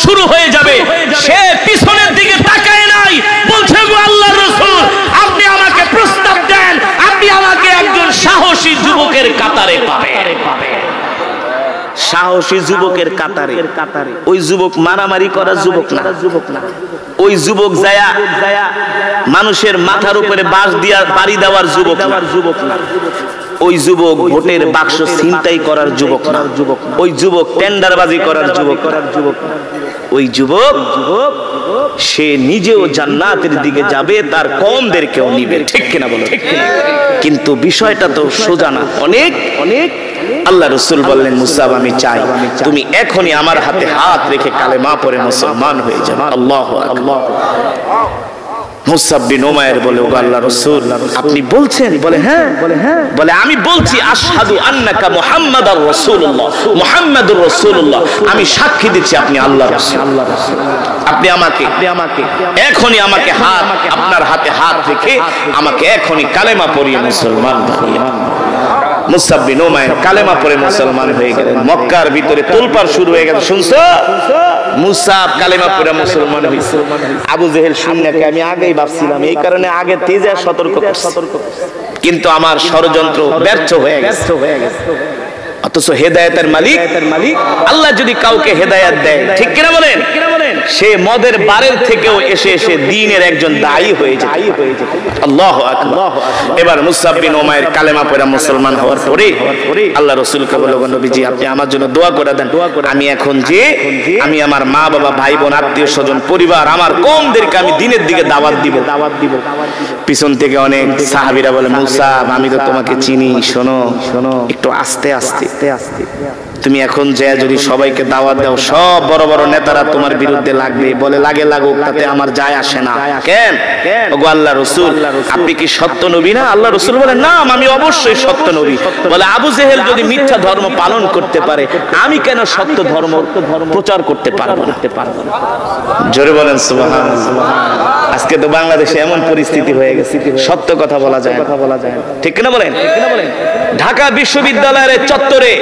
শুরু হয়ে যাবে। সে পিছনের দিকে তাকায় নাই, বলছে গো আল্লাহর রাসূল আপনি আমাকে প্রস্তাব দেন, আপনি আমাকে একজন সাহসী যুবকের কাতারে পাবেন। সাহসী যুবকের কাতারে। ওই যুবক মারামারি করা যুবক না, ওই যুবক যায়া মানুষের মাথার উপরে বাঁশ দিয়া বাড়ি দেওয়ার যুবক না, ওই যুবক ভোটের বাক্স ছিনতাই করার যুবক না, ওই যুবক টেন্ডারবাজি করার যুবক না। ওই যুবক সে নিজেও জান্নাতের দিকে যাবে, তার কওমদেরকেও নিবে। ঠিক কিনা বলো? কিন্তু বিষয়টা তো সোজা না, অনেক। আল্লাহ রাসূল বললেন মুসআব আমি চাই তুমি এখনই আমার হাতে হাত রেখে কালেমা পড়ে মুসলমান হয়ে যাবে। আল্লাহু আকবার। মুসআব বিন উমাইর বলে, ও আল্লাহর রাসূল আপনি বলছেন? বলে হ্যাঁ। বলে আমি বলছি আশহাদু আন্নাকা মুহাম্মাদুর রাসূলুল্লাহ, মুহাম্মাদুর রাসূলুল্লাহ, আমি সাক্ষী দিচ্ছি আপনি আল্লাহর রাসূল। আপনি আমাকে এখনই আমাকে আপনার হাতে হাত রেখে আমাকে এখনই কালেমা পড়িয়ে মুসলমান বানিয়ে। মুসআব বিন উমাইর কালেমা পড়ে মুসলমান হয়ে গেলেন। মক্কার ভিতরে তোলপাড় শুরু হয়ে গেল। শুনছো? মুসআব কালেমা পড়ে মুসলমান হইছে। আবু জেহেল শুননাকে আমি আগেই ভাবছিলাম, এই কারণে আগে তেজে সতর্ক, কিন্তু আমার ষড়যন্ত্র ব্যর্থ হয়ে গেছে। অথচ হেদায়েতের মালিক আল্লাহ যদি কাউকে হেদায়েত দেয়, ঠিক কিনা বলেন, সে মদের বারের থেকেও এসে দ্বীনের একজন দায়ী হয়ে যায়। আল্লাহু আকবার। এবার মুসআব বিন উমাইর কালেমা পড়ে মুসলমান হওয়ার পরে আল্লাহ রাসূলকে বলল, নবীজি আপনি আমার জন্য দোয়া করে দেন। আমি এখন যে আমি আমার মা বাবা ভাই বোন আত্মীয় স্বজন পরিবার আমার কওমদেরকে আমি দ্বীনের দিকে দাওয়াত দিব। পিছন থেকে অনেক সাহাবীরা বলে, মুসআব আমি তো তোমাকে চিনি, শোনো একটু আস্তে আস্তে। তুমি এখন যে যদি সবাইকে দাওয়াত দাও, সব বড় বড় নেতারা তোমার বিরুদ্ধে লাগবে। বলে লাগে লাগুক, তাতে আমার যায় আসে না। কেন? ওগো আল্লাহ রাসূল আপনি কি সত্য নবী না? আল্লাহ রাসূল বলেন নাম, আমি অবশ্যই সত্য নবী। বলে আবু জেহেল যদি মিথ্যা ধর্ম পালন করতে পারে, আমি কেন সত্য ধর্ম প্রচার করতে পারবো না? জোরে বলেন সুবহানাল্লাহ। আজকে তো বাংলাদেশে এমন পরিস্থিতি হয়ে গেছে, সত্য কথা বলা যায়, ঠিক কিনা বলেন? ঢাকা বিশ্ববিদ্যালয়ের চত্বরে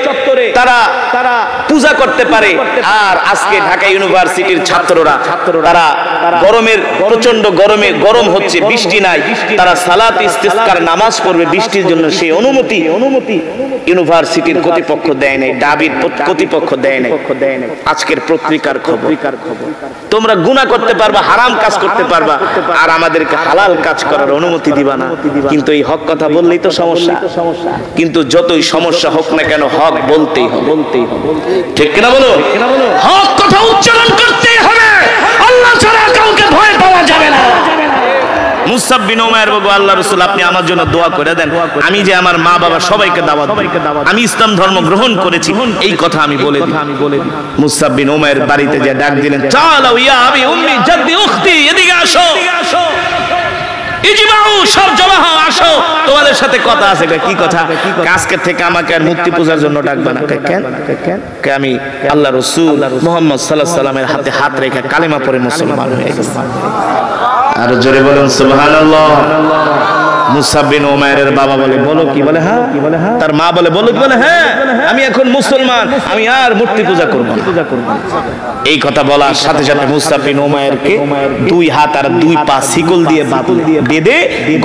তারা পূজা করতে পারে, আর আজকে ঢাকা ইউনিভার্সিটির ছাত্ররা তারা গরমের প্রচন্ড গরম হচ্ছে, বৃষ্টি নাই, তারা সালাত ইস্তিসকার নামাজ পড়বে বৃষ্টির জন্য, সেই অনুমতি ইউনিভার্সিটির কর্তৃপক্ষ দেয় নাই, ডাবির কর্তৃপক্ষ দেয় নাই। আজকের পত্রিকার খবর। তোমরা গুনাহ করতে পারবা, হারাম কাজ করতে পারবা, আর আমাদেরকে হালাল কাজ করার অনুমতি দিবা না। কিন্তু এই হক কথা বললেই তো সমস্যা। কিন্তু যতই সমস্যা হোক না কেন, হক বলতেই হবে, ঠিক কিনা বলো? হক কথা উচ্চারণ করতেই হবে, আল্লাহ ছাড়া কাউকে ভয় পাওয়া যাবে না। মুসাব বিন উমাইর বলল, আল্লাহ রাসূল আপনি আমার জন্য দোয়া করে দেন, আমি যে আমার মা বাবা সবাইকে দাওয়াত দিই, আমি ইসলাম ধর্ম গ্রহণ করেছি, এই কথা আমি বলে দিই। মুসাব বিন উমাইর বাড়িতে যে ডাক দিলেন, চালাও ইয়া আবি উম্মি জাদ্দি উখতি, এদিকে আসো, ইজমাউ, সব জমা হও, আসো, তোমাদের সাথে কথা আছে। কি কথা? আজকে থেকে আমাকে আর মূর্তি পূজার জন্য ডাকবে না। কেন? আমি আল্লাহ রাসূল মুহাম্মদ সাল্লাল্লাহু আলাইহি সাল্লামের হাতে হাত রেখে কালেমা পড়ে মুসলমান হয়ে গেছি। আর জোরে বলেন সুবহানাল্লাহ। মুসাব বিন উমাইরের বাবা বলে, বলো কি? বলে হ্যাঁ। তার মা বলে, বলো কি? বলে হ্যাঁ, আমি এখন মুসলমান, আমি আর মূর্তি পূজা করব না। এই কথা বলার সাথে সাথে মুসাব বিন উমাইরকে 2 হাত আর 2 পা শিকল দিয়ে বেঁধে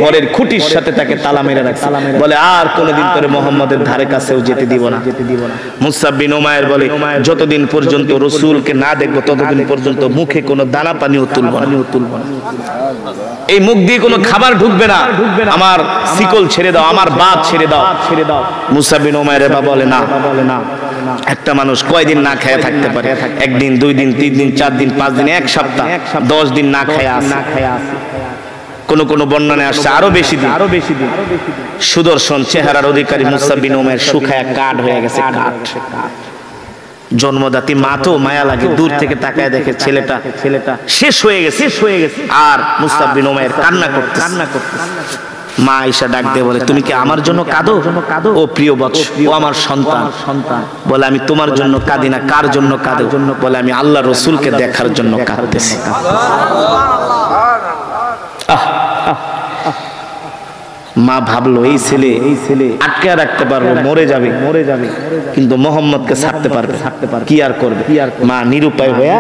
ঘরের খুঁটির সাথে তাকে তালা মেরে রাখছে। বলে আর কোনোদিন করে মুহাম্মদের ধারে কাছেও যেতে দিব না। মুসাব বিন উমাইর বলে, যতদিন পর্যন্ত রাসূলকে না দেখব ততদিন পর্যন্ত মুখে কোনো দানা পানিও তুলব না। এই মুখ দিয়ে কোনো খাবার ঢুকবে না, আমার শিকল ছেড়ে দাও, আমার বাত ছেড়ে দাও। মুসাব বিন উমাইরের বাবা বলে, না, একটা মানুষ কয়দিন না খেয়ে থাকতে পারে? 1 দিন, 2 দিন, 3 দিন, 4 দিন, 5 দিন, 1 সপ্তাহ, 10 দিন না খেয়ে আছে। কোন বর্ণনায় আসছে আরো বেশি দিন। সুদর্শন চেহারার অধিকারী মুসাব বিন উমাইর শুকায়া কাঠ হয়ে গেছে, কাঠ। জন্মদাতি মা তো মায়া লাগে, দূর থেকে তাকায় দেখে ছেলেটা শেষ হয়ে গেছে। আর মুসাব বিন উমাইর কান্না করতে। মা আয়েশা ডাক দিয়ে বলে, তুমি কি আমার জন্য কাঁদো? ও প্রিয় বৎস, ও আমার সন্তান। বলে, আমি তোমার জন্য কাঁদি না। কার জন্য কাঁদো? বলে, আমি আল্লাহ রাসূলকে দেখার জন্য কাঁদতেছি। মা ভাবলো, এই ছেলে আটকে রাখতে পারবো, মরে যাবে, কিন্তু মুহাম্মদকে ছাড়তে পারবে, কি আর করবে? মা নিরুপায় হয়ে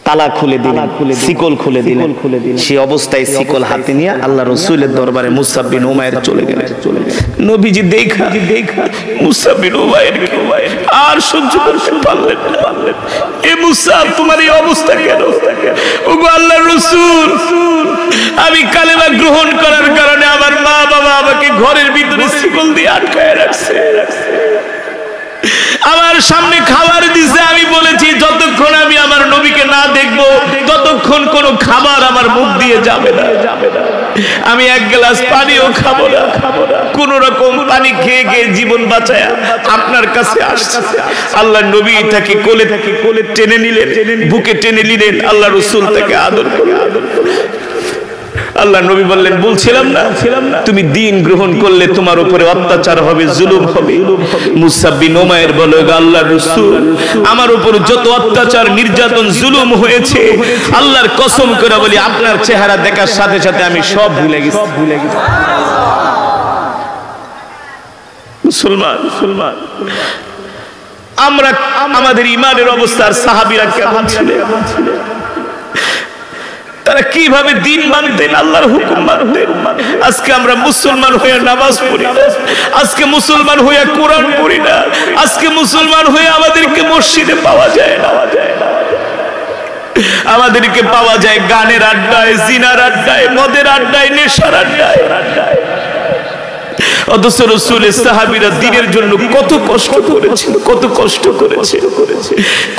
তালা খুলে দিলেন, শিকল খুলে দিলেন। সেই অবস্থায় শিকল হাতে নিয়ে আল্লাহ রাসূলের দরবারে মুসাব বিন উমাইর চলে গেলেন। নবীজি দেখা মুসাব বিন উমাইর আর সহ্য করতে পারলেন না। এ মুসাব, তোমার এই অবস্থা কেন? ওগো আল্লাহর রাসূল, আমি কালেমা গ্রহণ করার কারণে আমার মা বাবা আমাকে ঘরের ভিতরে শিকল দিয়ে আটকায় রাখছে। আমার সামনে খাবার দিছে, আমি বলেছি যতক্ষণ আমি আমার নবীকে না দেখবো ততক্ষণ কোনো খাবার আমার মুখ দিয়ে যাবে না। আমি 1 গ্লাস পানিও খাবো না। কোন রকম পানি খেয়ে খেয়ে জীবন বাঁচায় আপনার কাছে আসছে। আল্লাহ নবী তাকে কোলে টেনে নিলেন, বুকে টেনে নিলেন। আল্লাহ রাসূল তাকে আদর করলেন। আল্লাহ নবী বললেন, বলছিলাম না তুমি দ্বীন গ্রহণ করলে তোমার উপরে অত্যাচার হবে, জুলুম হবে। মুসাব বিন উমাইর বলে, আল্লাহর রাসূল, আমার উপর যত অত্যাচার, নির্যাতন, জুলুম হয়েছে, আল্লাহর কসম করে বলি, আপনার চেহারা দেখার সাথে সাথে আমি সব ভুলে গেছি। মুসলমান, আমরা আমাদের ঈমানের অবস্থার সাহাবীরা কেমন ছিলেন? তারা কিভাবে দ্বীন মানতেন, আল্লাহর হুকুম মানতেন। আজকে আমরা মুসলমান হয়ে নামাজ পড়ি না, আজকে মুসলমান হয়ে কোরআন পড়ি না, আজকে মুসলমান হয়ে আমাদেরকে মসজিদে পাওয়া যায় না। আমাদেরকে পাওয়া যায় গানের আড্ডায়, জিনার আড্ডায়, মদের আড্ডায়, নেশার আড্ডায়। অথচ রাসূলের সাহাবীরা দ্বীনের জন্য কত কষ্ট করেছে,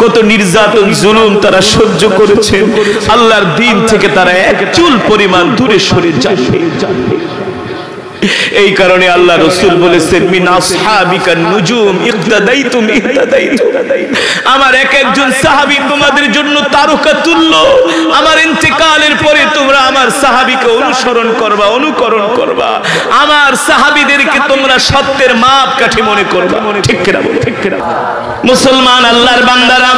কত নির্যাতন, জুলুম তারা সহ্য করেছে। আল্লাহর দ্বীন থেকে তারা এক চুল পরিমাণ দূরে সরে যাবে। এই কারণে আল্লাহ রাসূল বলেছেন, মিন আসহাবিকা নুজুম ইক্তাদাইতুম ইহতাদাইতুম। আমার এক একজন সাহাবী তোমাদের জন্য তারকা তুল্য। আমার ইন্তেকালের পরে তোমরা আমার সাহাবীকে অনুকরণ করবা। আমার সাহাবীদেরকে তোমরা সত্যের মাপকাঠি মনে করবা। ঠিক কিনা? মুসলমান আল্লাহর বান্দারা,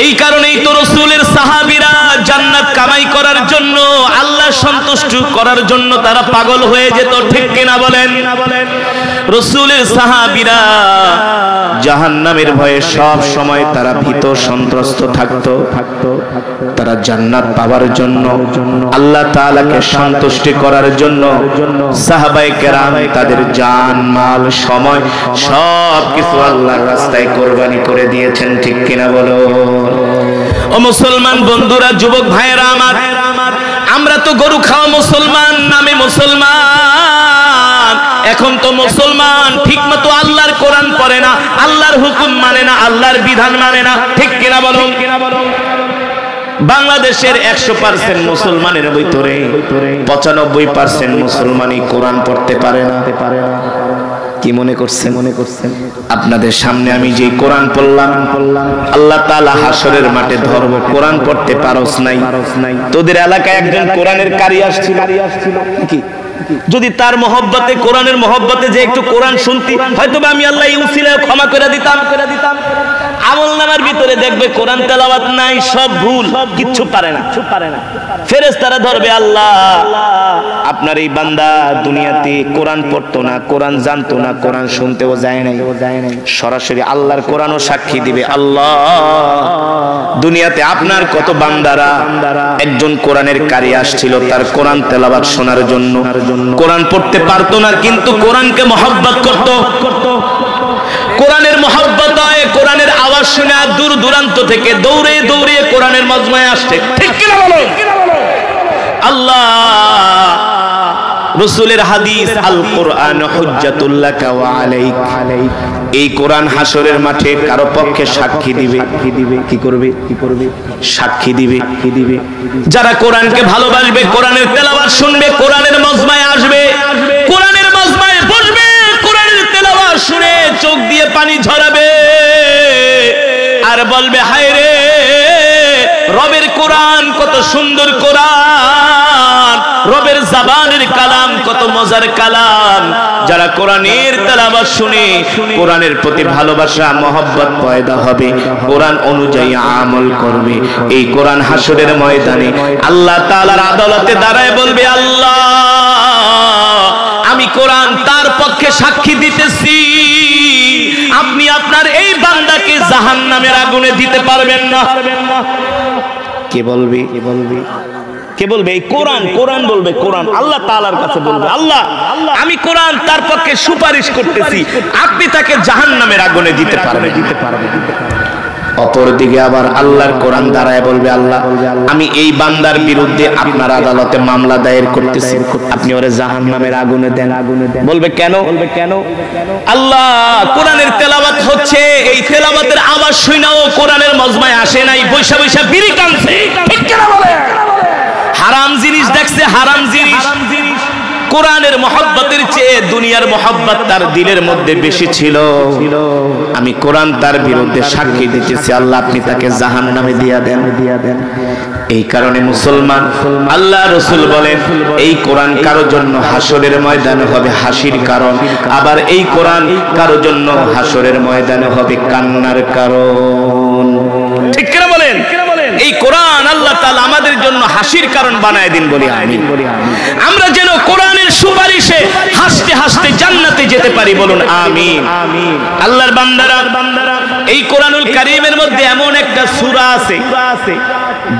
এই কারণেই তো রাসূলের সাহাবীরা জান্নাত কামাই করার জন্য, আল্লাহ সন্তুষ্ট করার জন্য তারা পাগল হয়ে যেত, ঠিক কিনা বলেন? রাসূলের সাহাবীরা জাহান্নামের ভয়ে সব সময় তারা ভীত সন্ত্রস্ত থাকতো। তারা জান্নাত পাওয়ার জন্য, আল্লাহ তাআলাকে সন্তুষ্ট করার জন্য সাহাবায়ে কেরাম তাদের জান মাল সময় সব কিছু আল্লাহর রাস্তায় কোরবানি করে দিয়েছেন, ঠিক কিনা বলো? ও মুসলমান বন্ধুরা, যুবক ভাইয়েরা আমার, আমরা তো গরু খাওয়া মুসলমান, নামে মুসলমান। এখন তো মুসলমান ঠিকমতো আল্লাহর কোরআন পড়ে না, আল্লাহর হুকুম মানে না, আল্লাহর বিধান মানে না, ঠিক কিনা বলো? বাংলাদেশের 100% মুসলমানের ভিতরে 95% মুসলমানই কোরআন পড়তে পারে না। কি মনে করছেন? আপনাদের সামনে আমি যে কোরআন পড়লাম, আল্লাহ তাআলা হাসরের মাঠে ধরবো, কোরআন পড়তে পারোস নাই। তোদের এলাকায় একজন কোরআনের কারি আসছিল, কি যদি তার মহব্বতে, কোরআনের মহব্বতে যে একটু কোরআন শুনতি, হয়তো আমি আল্লাহ এই উসিলায় ক্ষমা করে দিতাম। আমলনামার ভিতরে দেখবে কোরআন তেলাওয়াত নাই, সব ভুল, কিচ্ছু পারে না। ফেরেশতারা ধরবে, আল্লাহ আপনার এই বান্দা দুনিয়াতে কোরআন পড়তো না, কোরআন জানতো না, কোরআন শুনতেও যায় নাই। সরাসরি আল্লাহর কোরআনও সাক্ষী দিবে, আল্লাহ দুনিয়াতে আপনার কত বান্দারা, একজন কোরআনের কারি আসছিল তার কোরআন তেলাওয়াত শোনার জন্য, কোরআন পড়তে পারতো না কিন্তু কোরআনকে মহব্বত করত। কোরআনের মহব্বত হয়, কোরআনের আওয়াজ শুনে দূর দূরান্ত থেকে দৌড়ে দৌড়ে কোরআনের মজমায় আসছে, ঠিক কিনা বলো? আল্লাহ রাসূলের হাদিস, আল কোরআন হুজ্জাতুল লাকা ওয়া আলাইক, এই কোরআন হাসরের মাঠে কারো পক্ষে সাক্ষী দিবে। কি করবে? সাক্ষী দিবে। যারা কোরআনকে ভালোবাসবে, কোরআনের তেলাওয়াত শুনবে, কোরআনের মজমায় আসবে, কোরআনের মজমায় বসবে, কোরআনের তেলাওয়াত শুনে চোখ দিয়ে পানি ঝরাবে আর বলবে, হায় রে রবের কোরআন কত সুন্দর কোরআন, রবের জবানের কালাম কত মজার কালাম। যারা কোরআনের তেলাওয়াত শুনে কোরআনের প্রতি ভালোবাসা মহব্বত পয়দা হবে, কোরআন অনুযায়ী আমল করবে, এই কোরআন হাসরের ময়দানে আল্লাহ তাআলার আদালতে দাঁড়ায় বলবে, আল্লাহ আমি কোরআন তার পক্ষে সাক্ষী দিতেছি, আপনি আপনার এই বান্দাকে জাহান্নামের আগুনে দিতে পারবেন না। কে বলবে? কে বলবে? এই কোরআন বলবে, কোরআন আল্লাহ তাআলার কাছে বলবে, আল্লাহ আমি কোরআন তার পক্ষে সুপারিশ করতেছি, আপনি তাকে জাহান্নামের আগুনে দিতে পারবেন। অপরদিকে আবার আল্লাহর কোরআন দাঁড়ায় বলবে, আল্লাহ আমি এই বান্দার বিরুদ্ধে আপনার আদালতে মামলা দায়ের করতেছি, আপনি ওরে জাহান্নামের আগুনে দেন। বলবে কেন? আল্লাহ কোরআনের তেলাওয়াত হচ্ছে, এই তেলাওয়াতের আওয়াজ শুনাও কোরআনের মজমায় আসে নাই, বৈশা বৈশা বিড়ি টানছে, ঠিক কিনা বলে? হারাম জিনিস দেখছে, হারাম জিনিস। কোরআনের মহব্বতের চেয়ে দুনিয়ার মহব্বত তার দিলের মধ্যে বেশি ছিল। আমি কোরআন তার বিরুদ্ধে সাক্ষী দিতেছি, আল্লাহ আপনি তাকে জাহান্নামে দিয়া দেন। এই কারণে মুসলমান, আল্লাহ রাসূল বলেন, এই কোরআন কারো জন্য হাসরের ময়দানে হবে হাসির কারণ, আবার এই কোরআন কারো জন্য হাসরের ময়দানে হবে কান্নার কারণ, ঠিক কিনা বলেন? এই কোরআন আল্লাহ তাআলা আমাদের জন্য হাসির কারণ বানায় দিন, বলি আমিন। আমরা যেন কোরআনের সুপারিশে হাসতে হাসতে জান্নাতে যেতে পারি, বলুন আমিন। আল্লাহর বান্দারা, এই কোরআনুল কারীমের মধ্যে এমন একটা সূরা আছে,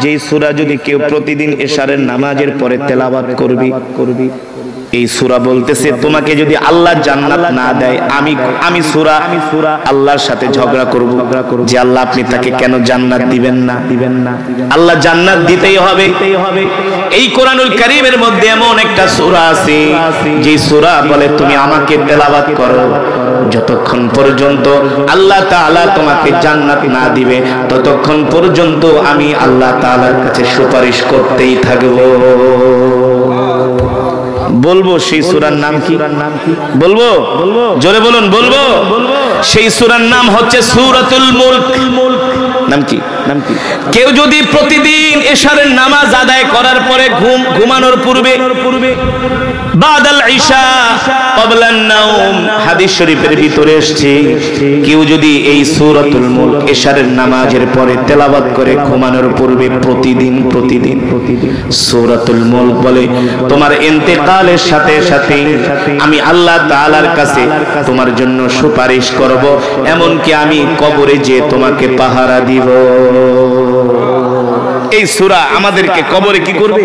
যে সূরা যদি কেউ প্রতিদিন এশারের নামাজের পরে তেলাওয়াত করবি, এই সূরা বলতেছে তোমাকে যদি আল্লাহ জান্নাত না দেয়, আমি সূরা আল্লাহর সাথে ঝগড়া করব যে আল্লাহ আপনি তাকে কেন জান্নাত দিবেন না। আল্লাহ জান্নাত দিতেই হবে। এই কোরআনুল কারীমের মধ্যে এমন একটা সূরা আছে, যে সূরা বলে তুমি আমাকে তেলাওয়াত করো, যতক্ষণ পর্যন্ত আল্লাহ তাআলা তোমাকে জান্নাত না দিবে ততক্ষণ পর্যন্ত আমি আল্লাহ তাআলার কাছে সুপারিশ করতেই থাকব। বলবো সেই সূরার নাম কি? বলবো? জোরে বলুন, বলবো? সেই সূরার নাম হচ্ছে সূরাতুল মুলক। নাম কি? কেউ যদি প্রতিদিন এশারের নামাজ আদায় করার পরে ঘুমানোর পূর্বে বাদাল ইশা ক্বাবলান নাওম, হাদিস শরীফের ভিতরে এসেছে কেউ যদি এই সূরাতুল মুলক ইশারের নামাজের পরে তেলাওয়াত করে ঘুমানোর পূর্বে প্রতিদিন সূরাতুল মুলক বলে, তোমার ইন্তেকালের সাথে সাথে আমি আল্লাহ তাআলার কাছে তোমার জন্য সুপারিশ করব, এমনকি আমি কবরে যে তোমাকে পাহারা দিব। এই সূরা আমাদেরকে কবরে কি করবে?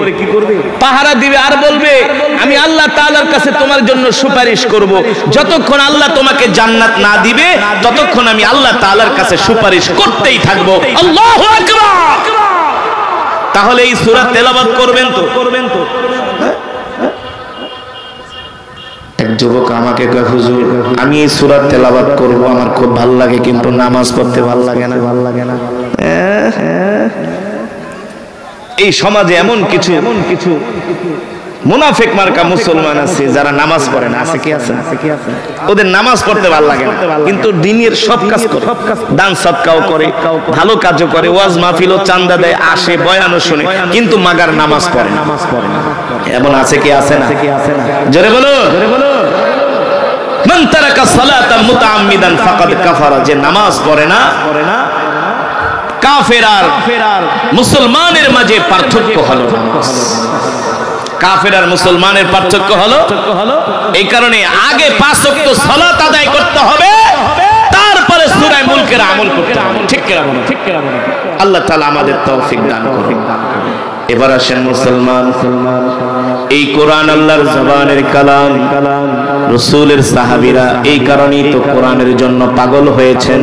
পাহারা দিবে, আর বলবে আমি আল্লাহ তাআলার কাছে তোমার জন্য সুপারিশ করব। যতক্ষণ আল্লাহ তোমাকে জান্নাত না দিবে ততক্ষণ আমি আল্লাহ তাআলার কাছে সুপারিশ করতেই থাকবো। আল্লাহু আকবার। তাহলে এই সূরা তেলাওয়াত করবেন তো? এক যুবক আমাকে কয়, হুজুর আমি এই সূরা তেলাওয়াত করব, আমার খুব ভালো লাগে, কিন্তু নামাজ পড়তে ভালো লাগে না। এই সমাজে এমন কিছু মুনাফিক মার্কা মুসলমান আছে যারা নামাজ পড়ে না। আছে কি? আছে। ওদের নামাজ পড়তে ভালো লাগে না, কিন্তু দিনের সব কাজ করে, দান সদকাও করে, ভালো কাজও করে, ওয়াজ মাহফিলও চান্দা দেয়, আসে, বয়ানও শুনে, কিন্তু মাগার নামাজ পড়ে না। এমন আছে কি? আছে না? জোরে বলো। মান তারাকা সালাতান মুতাআম্মিদান ফাকাদ কাফারা, যে নামাজ পড়ে না কাফের আর মুসলমানের মাঝে পার্থক্য হলো। কাফের আর মুসলমানের পার্থক্য হলো এই কারণে আগে 5 ওয়াক্ত সালাত আদায় করতে হবে, তারপরে সূরা মুলকের আমল করতে হবে। ঠিক কি না? আল্লাহ তাআলা আমাদের তৌফিক দান করুন। এবার আসেন মুসলমান, এই কোরআন আল্লাহর জবানের কালাম, রাসূলের সাহাবীরা এই কারণেই তো কোরআনের জন্য পাগল হয়েছেন।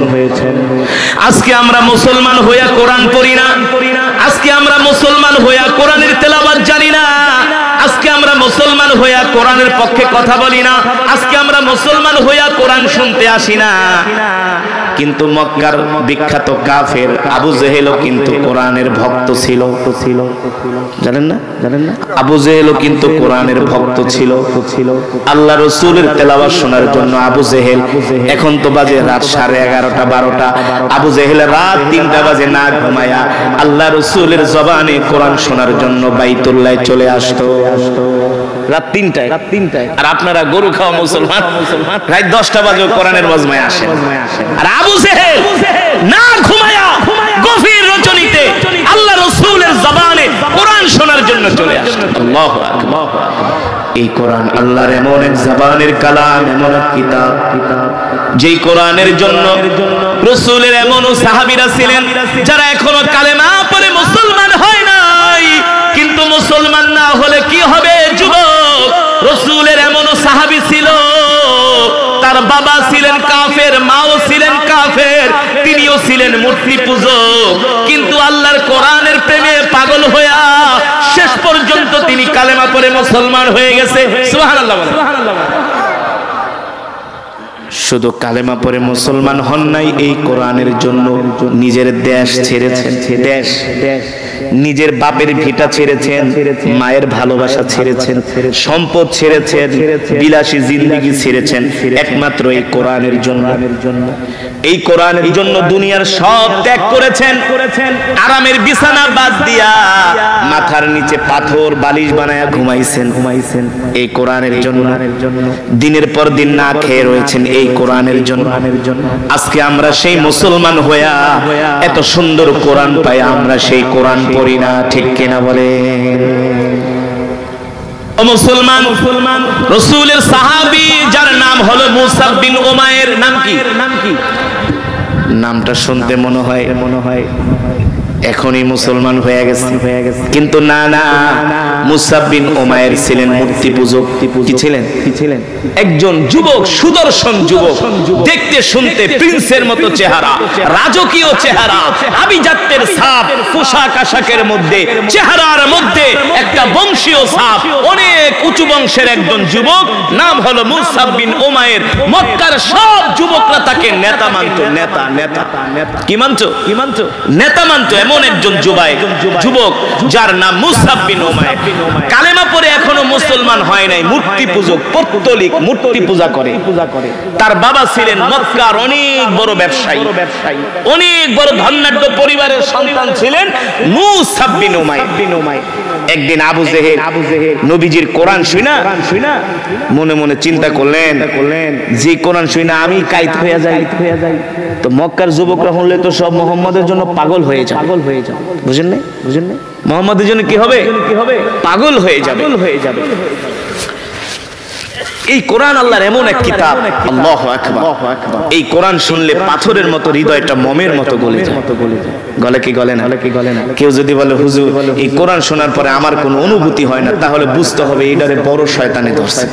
আজকে আমরা মুসলমান হইয়া কোরআন পড়ি না, আজকে আমরা মুসলমান হইয়া কোরআনের তেলাওয়াত জানি না, আজকে আমরা মুসলমান হইয়া কোরআনের পক্ষে কথা বলি না, আজকে আমরা মুসলমান হইয়া কোরআন শুনতে আসি না। কিন্তু মক্কার বিখ্যাত কাফের আবু জেহেলও কিন্তু কোরআনের ভক্ত ছিল। জানেন না? আবু জেহেলও কিন্তু কোরআনের ভক্ত ছিল। আল্লাহ রাসূলের তেলাওয়াত শোনার জন্য আবু জেহেল, এখন তো বাজে রাত 11:30 12টা, আবু জেহেল রাত 3টা বাজে না ঘুমায়া আল্লাহ রাসূলের জবানে কোরআন শোনার জন্য বাইতুল্লাহ চলে আসতো রাত 3টায়। আর আপনারা গরু খাওয়া মুসলমান রাত 10টা বাজে কোরআনের মজমায় আসেন। আর আবু জেহেল না ঘুমায়া গভীর রজনীতে আল্লাহ রাসূলের জবানে কোরআন শোনার জন্য চলে আসতো। আল্লাহু আকবার। এই কোরআন আল্লাহর এমন এক জবানের কালাম, এমন এক কিতাব, যেই কোরআনের জন্য রাসূলের এমন সাহাবীরা ছিলেন যারা এখনো কালেমা পড়ে মুসলমান হয় নাই। কিন্তু মুসলমান না হলে কি হবে যুবক? রাসূলের এমন সাহাবী ছিল, তার বাবা ছিলেন কাফের, মাও ছিলেন কাফের, তিনিও ছিলেন মূর্তি পূজক, কিন্তু আল্লাহর কোরআনের প্রেমে পাগল হইয়া শেষ পর্যন্ত তিনি কালেমা পড়ে মুসলমান হয়ে গেছে। সুবহানাল্লাহ। শুধু কালেমা পড়ে মুসলমান হন নাই, এই কোরআনের জন্য নিজের দেশ ছেড়েছেন, দেশ, নিজের বাপের ভিটা ছেড়েছেন, মায়ের ভালোবাসা ছেড়েছেন, সম্পদ ছেড়েছেন, বিলাসী জিন্দেগি ছেড়েছেন, একমাত্র এই কোরআনের জন্য। এই কোরআনের জন্য দুনিয়ার সব ত্যাগ করেছেন, আরামের বিছানা বাদ দিয়া মাথার নিচে পাথর বালিশ বানায়া ঘুমাইছেন এই কোরআনের জন্য। দিনের পর দিন না খেয়ে রয়েছেন এই কোরআনের জন্য। আজকে আমরা সেই মুসলমান হইয়া এত সুন্দর কোরআন পাই, আমরা সেই কোরআন পড়ি না। ঠিক কিনা বলে? ও মুসলমান, রাসূলের সাহাবী যার নাম হলো মুসাব বিন উমাইর, নাম কি? নামটা শুনতে মনে হয় এখনই মুসলমান হয়ে গেছে, কিন্তু না, মুসাব বিন উমাইর ছিলেন মূর্তি পূজক। কি ছিলেন? একজন যুবক, সুদর্শন যুবক, দেখতে শুনতে প্রিন্সের মতো চেহারা, রাজকীয় চেহারা, আভিজাত্যের ছাপ, পোশাক আশাকের মধ্যে, চেহারার মধ্যে একটা বংশীয় ছাপ, অনেক উঁচু বংশের একজন যুবক, নাম হলো মুসাব বিন উমাইর। মক্কার সব যুবকরা তাকে নেতা মানত। নেতা কি মানতো? নেতা মানতো। এমন একজন যুবক যার নাম মুসাব বিন উমাইর। কালেমা পড়ে এখনো মুসলমান হয় নাই, মূর্তি পূজক, পৌত্তলিক, মূর্তি পূজা করে। তার বাবা ছিলেন মক্কার অনেক বড় ব্যবসায়ী, অনেক বড় ধনাঢ্য পরিবারের সন্তান ছিলেন মুসাব বিন উমাইর। একদিন আবু জেহেল নবীজির কোরআন শুনা মনে মনে চিন্তা করলেন যে কোরআন শুনা আমি কাইত হয়ে যাই, তো মক্কার যুবকরা হলে তো সব মুহাম্মদের জন্য পাগল হয়ে যায়, বুঝেন না? মুহাম্মদের জন্য কি হবে? পাগল হয়ে যাবে। এই কোরআন আল্লাহর এমন এক কিতাব, আল্লাহু আকবার, এই কোরআন শুনলে পাথরের মতো হৃদয়টা মোমের মতো গলে যায়। গলে কি গলে না? কেউ যদি বলে হুজুর এই কোরআন শোনার পরে আমার কোনো অনুভূতি হয় না, তাহলে বুঝতে হবে এটারে বড় শয়তানে ধরছে।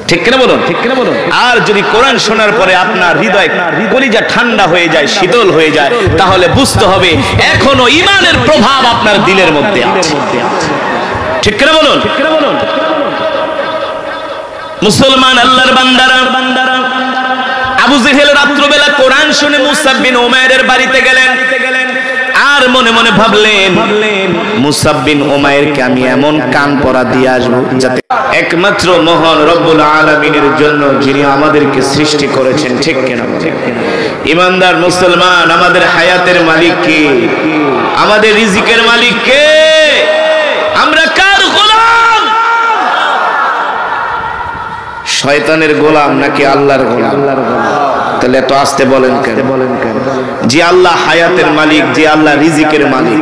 ঠিক কিনা বলুন? আর যদি কোরআন শোনার পরে আপনার হৃদয় কলিজা ঠান্ডা হয়ে যায়, শীতল হয়ে যায়, তাহলে বুঝতে হবে এখনো ঈমানের প্রভাব আপনার দিলের মধ্যে আছে। ঠিক কিনা বলুন? মুসলমান আল্লাহর বান্দারা, আবু জেহেল রাত্রবেলা কোরআন শুনে মুসাব বিন উমাইরের বাড়িতে গেলেন আর মনে মনে ভাবলেন মুসাব বিন উমাইরকে আমি এমন কান পরা দিয়ে আসবো যাতে একমাত্র মহান রব্বুল আলামিনের জন্য যিনি আমাদেরকে সৃষ্টি করেছেন। ঠিক কিনা? ইমানদার মুসলমান, আমাদের হায়াতের মালিক কে? আমাদের রিজিকের মালিক কে? আমরা কার গোলাম? শয়তানের গোলাম নাকি আল্লাহর গোলাম? তাহলে এত আসতে বলেন কেন? যে আল্লাহ হায়াতের মালিক, যে আল্লাহ রিজিকের মালিক,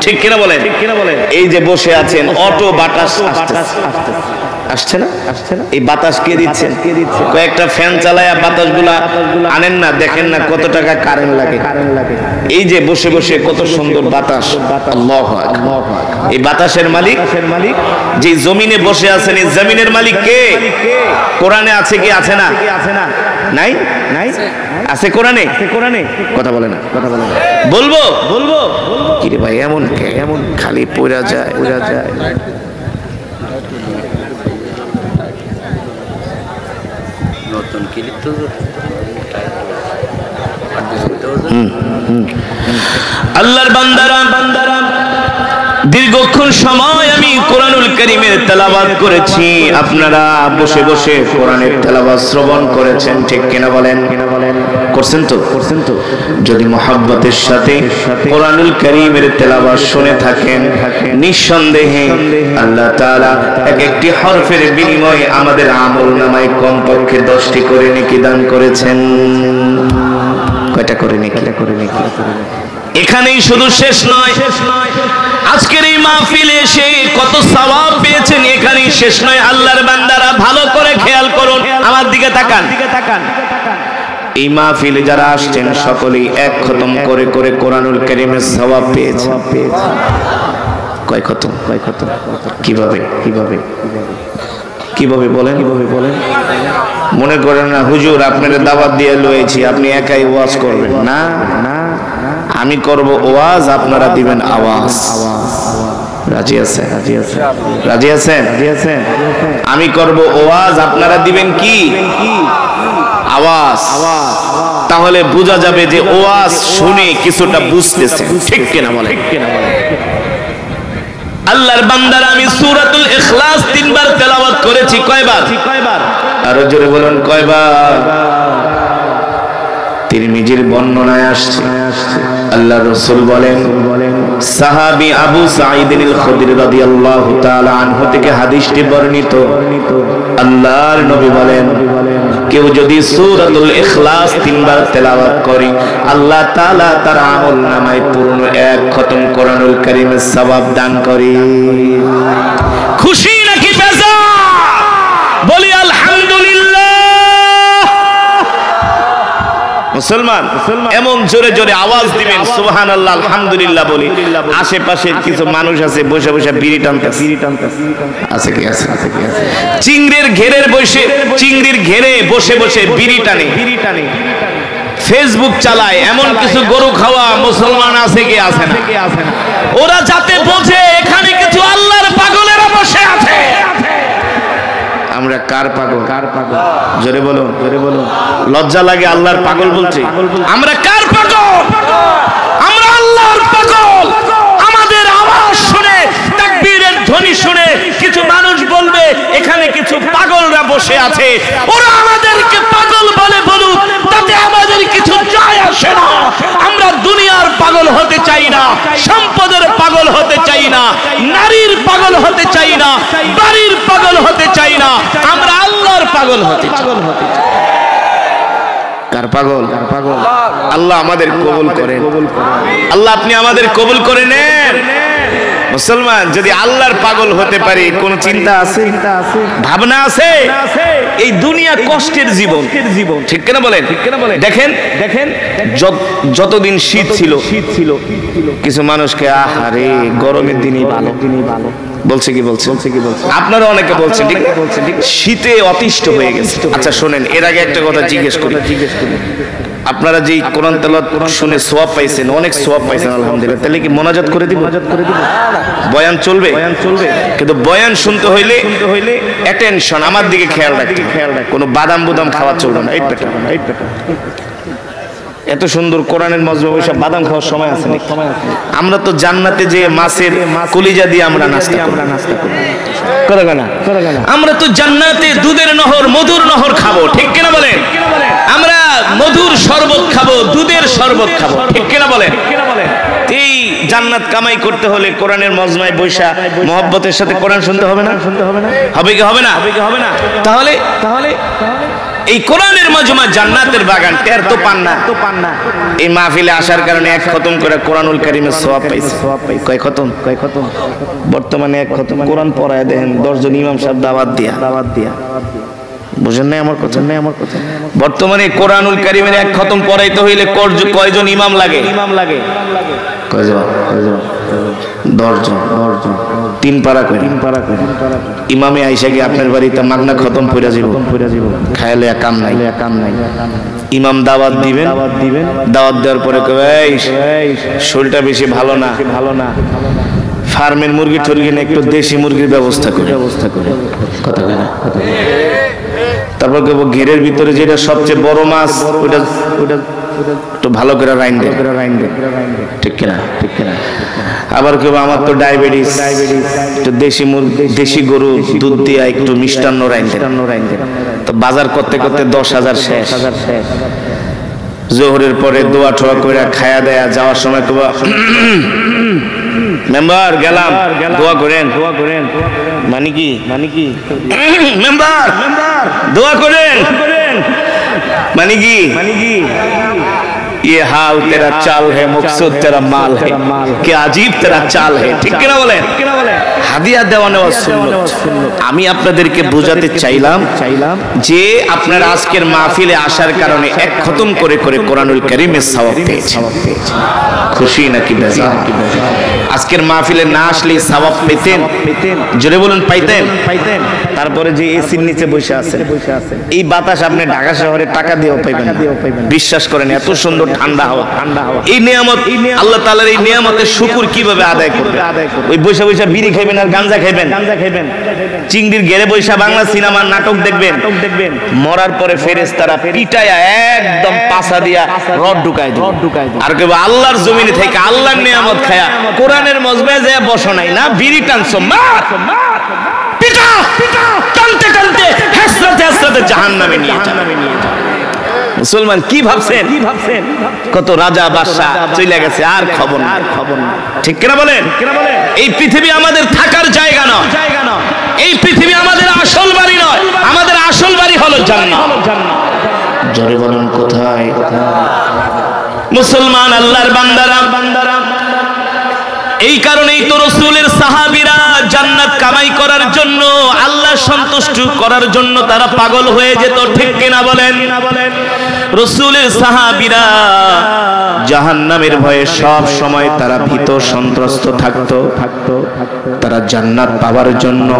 ঠিক কিনা বলেন? এই যে বসে আছেন, অটো বাতাস আসছে না? এই বাতাস কে দিচ্ছেন? কয়েকটা ফ্যান চালায়া বাতাসগুলা আনেন না, দেখেন না কত টাকা কারেন্ট লাগে। এই যে বসে বসে কত সুন্দর বাতাস, আল্লাহু আকবার। এই বাতাসের মালিক, যে জমিনে বসে আছেন, এই জমিনের মালিক কে? কোরআনে আছে কি আছে না? নাই আছে কোরআনে? কথা বলে না। বলবো কি রে ভাই, এমন খালি পড়া যায়। নতুন ক্লিপ তো আল্লাহর বান্দারা, দীর্ঘক্ষণ সময় আমি কোরআনুল কারীমের তেলাওয়াত করেছি, আপনারা বসে বসে কোরআনের তেলাওয়াত শ্রবণ করেছেন। ঠিক কিনা বলেন? করছেন তো? যদি মুহাব্বতের সাথে কোরআনুল কারীমের তেলাওয়াত শুনে থাকেন, নিঃসন্দেহে আল্লাহ তাআলা এক একটি হরফের বিনিময়ে আমাদের আমলনামায় কমপক্ষে 10টি করে নেকি দান করেছেন। কয়টা করে নেকি? এখানেই শুধু শেষ নয়, আজকের এই মাহফিলে এসে কত সওয়াব পেয়েছেন এখানেই শেষ নয়। আল্লাহর বান্দারা ভালো করে খেয়াল করুন, আমার দিকে তাকান। এই মাহফিলে যারা আসছেন সকলেই এক খতম করে করে কোরআনুল কারীমের সওয়াব পেয়েছে। কয় খতম? কিভাবে বলেন? মনে করেন না হুজুর আপনাদের দাওয়াত দিয়ে লয়েছি, আপনি একাই ওয়াজ করবেন না, আমি করব ওয়াজ, আপনারা দিবেন আওয়াজ। রাজি আছেন? আমি করব ওয়াজ, আপনারা দিবেন কি? আওয়াজ। তাহলে বোঝা যাবে যে ওয়াজ শুনে কিছুটা বুঝতেছেন। ঠিক কিনা বলেন? আল্লাহর বান্দারা, আমি সূরাতুল ইখলাস 3 বার তেলাওয়াত করেছি। কয়বার? আরো জোরে বলুন, কয়বার? তিরমিজির বর্ণনায় আসছে, আল্লাহর রাসূল বলেন, সাহাবী আবু সাঈদ আল খুদরি রাদিয়াল্লাহু তাআলা আনহু থেকে হাদিসটি বর্ণিত, আল্লাহর নবী বলেন, কেউ যদি সূরাতুল ইখলাস 3 বার তেলাওয়াত করে, আল্লাহ তাআলা তার আমলনামায় পূর্ণ 1 খতম কোরআনুল কারীমের সওয়াব দান করে। খুশি নাকি বেজার? বলি আলহামদুলিল্লাহ। মুসলমান এমন জোরে জোরে আওয়াজ দিবেন সুবহানাল্লাহ, আলহামদুলিল্লাহ বলি। আশেপাশের কিছু মানুষ আছে বসে বসে বিড়ি টানতেছে। আছে কি? চিংড়ির ঘেরে বসে বসে বিড়ি টানে, ফেসবুক চালায়। এমন কিছু গরু খাওয়া মুসলমান আছে কি আছে না? ওরা যাতে বোঝে এখানে কিছু আল্লাহর পাগলেরা বসে আছে। আমরা কার পাগল? জোরে বলুন। লজ্জা লাগে আল্লাহর পাগল বলতে? আমরা কার পাগল? আমরা আল্লাহর পাগল। আমাদের আওয়াজ শুনে, তাকবীরের ধ্বনি শুনে কিছু মানুষ বলবে এখানে কিছু পাগলরা বসে আছে। ওরা আমাদেরকে পাগল বলে বলুক, তাতে আমাদের কিছু যায় আসে না। আমরা দুনিয়ার পাগল হতে চাই না, সম্পদের পাগল হতে চাই না, নারীর পাগল হতে চাই না, বাড়ির পাগল হতে চাই না, আমরা আল্লাহর পাগল হতে চাই। কার পাগল? আল্লাহ আমাদের কবুল করেন। আল্লাহ আপনি আমাদের কবুল করে নেন। মুসলমান যদি আল্লাহর পাগল হতে পারে কোন চিন্তা আছে? ভাবনা আছে? এই দুনিয়া কষ্টের জীবন, ঠিক কিনা বলেন? দেখেন যতদিন শীত ছিল কিছু মানুষকে আহারে গরমের দিনই ভালো বলছে কি বলছে, আপনারা অনেকে বলছেন ঠিক শীতে অতিষ্ঠ হয়ে গেছে। আচ্ছা শোনেন, এর আগে একটা কথা জিজ্ঞেস করি, আপনারা যে কোরআন তেলাওয়াত শুনে সওয়াব পাইছেন, অনেক সওয়াব পাইছেন আলহামদুলিল্লাহ, তাহলে কি মোনাজাত করে দিব? বয়ান চলবে, কিন্তু বয়ান শুনতে হইলে অ্যাটেনশন, আমার দিকে খেয়াল রাখতে, কোনো বাদাম বুদাম খাওয়া চলবে না। এত সুন্দর কোরআনের মজমা ওইসব বাদাম খাওয়ার সময় আছে নাকি? আমরা তো জান্নাতে যে মাছের কলিজা দিয়ে আমরা নাস্তা করি, আমরা তো জান্নাতে দুধের নহর, মধুর নহর খাবো, ঠিক কিনা বলেন? আমরা মধুর শরবত খাবো, দুধের শরবত খাবো, ঠিক কিনা বলেন? এই জান্নাত কামাই করতে হলে কোরআনের মজমায় বৈশা মহব্বতের সাথে কোরআন শুনতে হবে না? হবে কি হবে না? তাহলে এই কোরআনের মজমা জান্নাতের বাগান, টের তো পান না। এই মাহফিলে আসার কারণে এক খতম করে কোরআনুল কারীমের সওয়াব পাইছে। কয় খতম? বর্তমানে এক খতম কোরআন পড়ায় দেখেন 10 জন ইমাম সাহেব দাওয়াত দিয়া। বুঝেন নাই আমার কথা? বর্তমানে কোরআনুল কারীমের এক খতম পড়াইতে হইলে কয়জন ইমাম লাগে? কয়জন? 10 জন। 3 পারা করে ইমামে আইসা কি আপনার বাড়িতে মাগনা খতম পড়া যাব? খাইলে কাম নাই। ইমাম দাওয়াত দিবেন, দাওয়াত দেওয়ার পরে কবে এই শরীরটা বেশি ভালো না, ফার্মের মুরগি টুরগি না, একটু দেশি মুরগির ব্যবস্থা করে কথা কয় না। তারপর কেবল ঘেরের ভিতরে যেটা সবচেয়ে বড় মাছ ওটা একটু ভালো করে রাইন দে, ঠিক কিনা? আবার কেবল আমার তো ডায়াবেটিস, একটু দেশি মুরগি, দেশি গরু দুধ দিয়ে একটু মিষ্টান্ন রাইন দে। তো বাজার করতে করতে 10,000 শেষ। জোহরের পরে দোয়া ঠোয়া করে খায়া দেয়া যাওয়ার সময় কেবল মেম্বার গেলাম দোয়া করেন, মানে কি মেম্বার দোয়া করেন, মানে কি ये हाल तेरा चाल है, मकसूद तेरा माल है, क्या अजीब तेरा चाल है, ঠিক কিনা বলেন? হাদিয়া দেওয়া নেওয়া সুন্নাত। আমি আপনাদেরকে বোঝাতে চাইলাম যে আপনারা আজকের মাহফিলে আসার কারণে এক খতম করে কোরআনুল কারীমের সওয়াব পেয়েছেন। খুশি নাকি বেজার? আজকের মাহফিলে না আসলে সওয়াব পেতেন? জোরে বলুন পাইতেন? তারপরে যে এসির নিচে বসে আছেন, এই বাতাস আপনি ঢাকা শহরে টাকা দিয়েও পাইবেন না। বিশ্বাস করেন, এত সুন্দর ঠান্ডা হাওয়া, এই নিয়ামত আল্লাহ তাআলার এই নিয়ামতের শুকর কিভাবে আদায় করবে? ওই বৈশা বৈশা বিড়ি খাইবেন আর গাঞ্জা খাইবেন, চিংড়ির ঘেরে বৈশা বাংলা সিনেমার নাটক দেখবেন, মরার পরে ফেরেশতারা পিটায়া একদম পাছা দিয়া রড ঢুকায় দিবে। আর কেবল আল্লাহর জমিনে থেকে আল্লাহর নিয়ামত খায়া কোরআনের মজমায় যায় বসো নাই না, বিড়ি টানছো, মার পিটা, টানতে হাসরাতে জাহান্নামে নিয়ে যাবে। মুসলমান কি ভাবছেন? কত রাজা বাদশা চলে গেছে, আর খবর না, ঠিক কিনা বলেন? এই পৃথিবী আমাদের থাকার জায়গা নয়, এই পৃথিবী আমাদের আসল বাড়ি নয়, আমাদের আসল বাড়ি হলো জান্নাত। জোরে বলেন কোথায়? মুসলমান আল্লাহর বান্দারা, এই কারণেই তো রাসূলের সাহাবীরা জান্নাত কামাই করার জন্য, আল্লাহ সন্তুষ্ট করার জন্য তারা পাগল হয়ে যেত, ঠিক কিনা বলেন? রাসূলের সাহাবীরা জাহান্নামের ভয়ে সব সময় তারা ভীত সন্ত্রস্ত থাকতো। তারা জান্নাত পাওয়ার জন্য,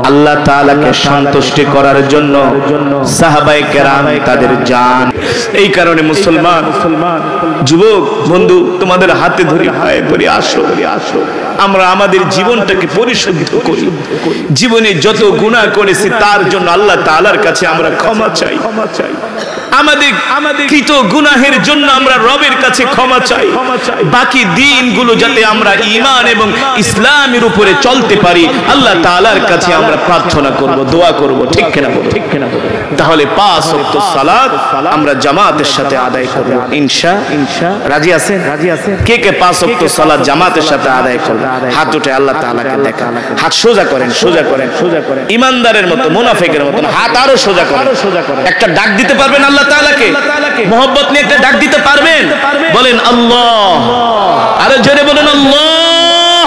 আল্লাহ তাআলাকে সন্তুষ্টি করার জন্য সাহাবায়ে কেরাম তাদের জান। এই কারণে মুসলমান যুবক বন্ধু, তোমাদের হাতে ধরি, হায় ধরি, আসো আমরা আমাদের জীবনটাকে পরিশুদ্ধ করি। জীবনে যত গুনাহ করেছি তার জন্য আল্লাহ তাআলার কাছে আমরা ক্ষমা চাই। আমাদের কৃত গুনাহের জন্য আমরা রবের কাছে ক্ষমা চাই। বাকি দিনগুলো যাতে আমরা ঈমান এবং ইসলামের উপরে চলতে পারি আল্লাহ তাআলার কাছে আমরা প্রার্থনা করব, দোয়া করব। ঠিক কিনা বলো? তাহলে 5 ওয়াক্ত সালাত আমরা জামাতের সাথে আদায় করব ইনশাআল্লাহ। রাজি আছেন? কে কে 5 ওয়াক্ত সালাত জামাতের সাথে আদায় করবে? হাত উঠে আল্লাহ তাআলাকে দেখা। হাত সোজা করেন, সোজা করেন, ইমানদারের মতো, মুনাফিকের মতো হাত আরো সোজা করেন। একটা ডাক দিতে পারবেন আল্লাহ তাআলাকে? মোহব্বত নিয়ে একটা ডাক দিতে পারবেন? বলেন আল্লাহ, আরে জোরে বলেন আল্লাহ।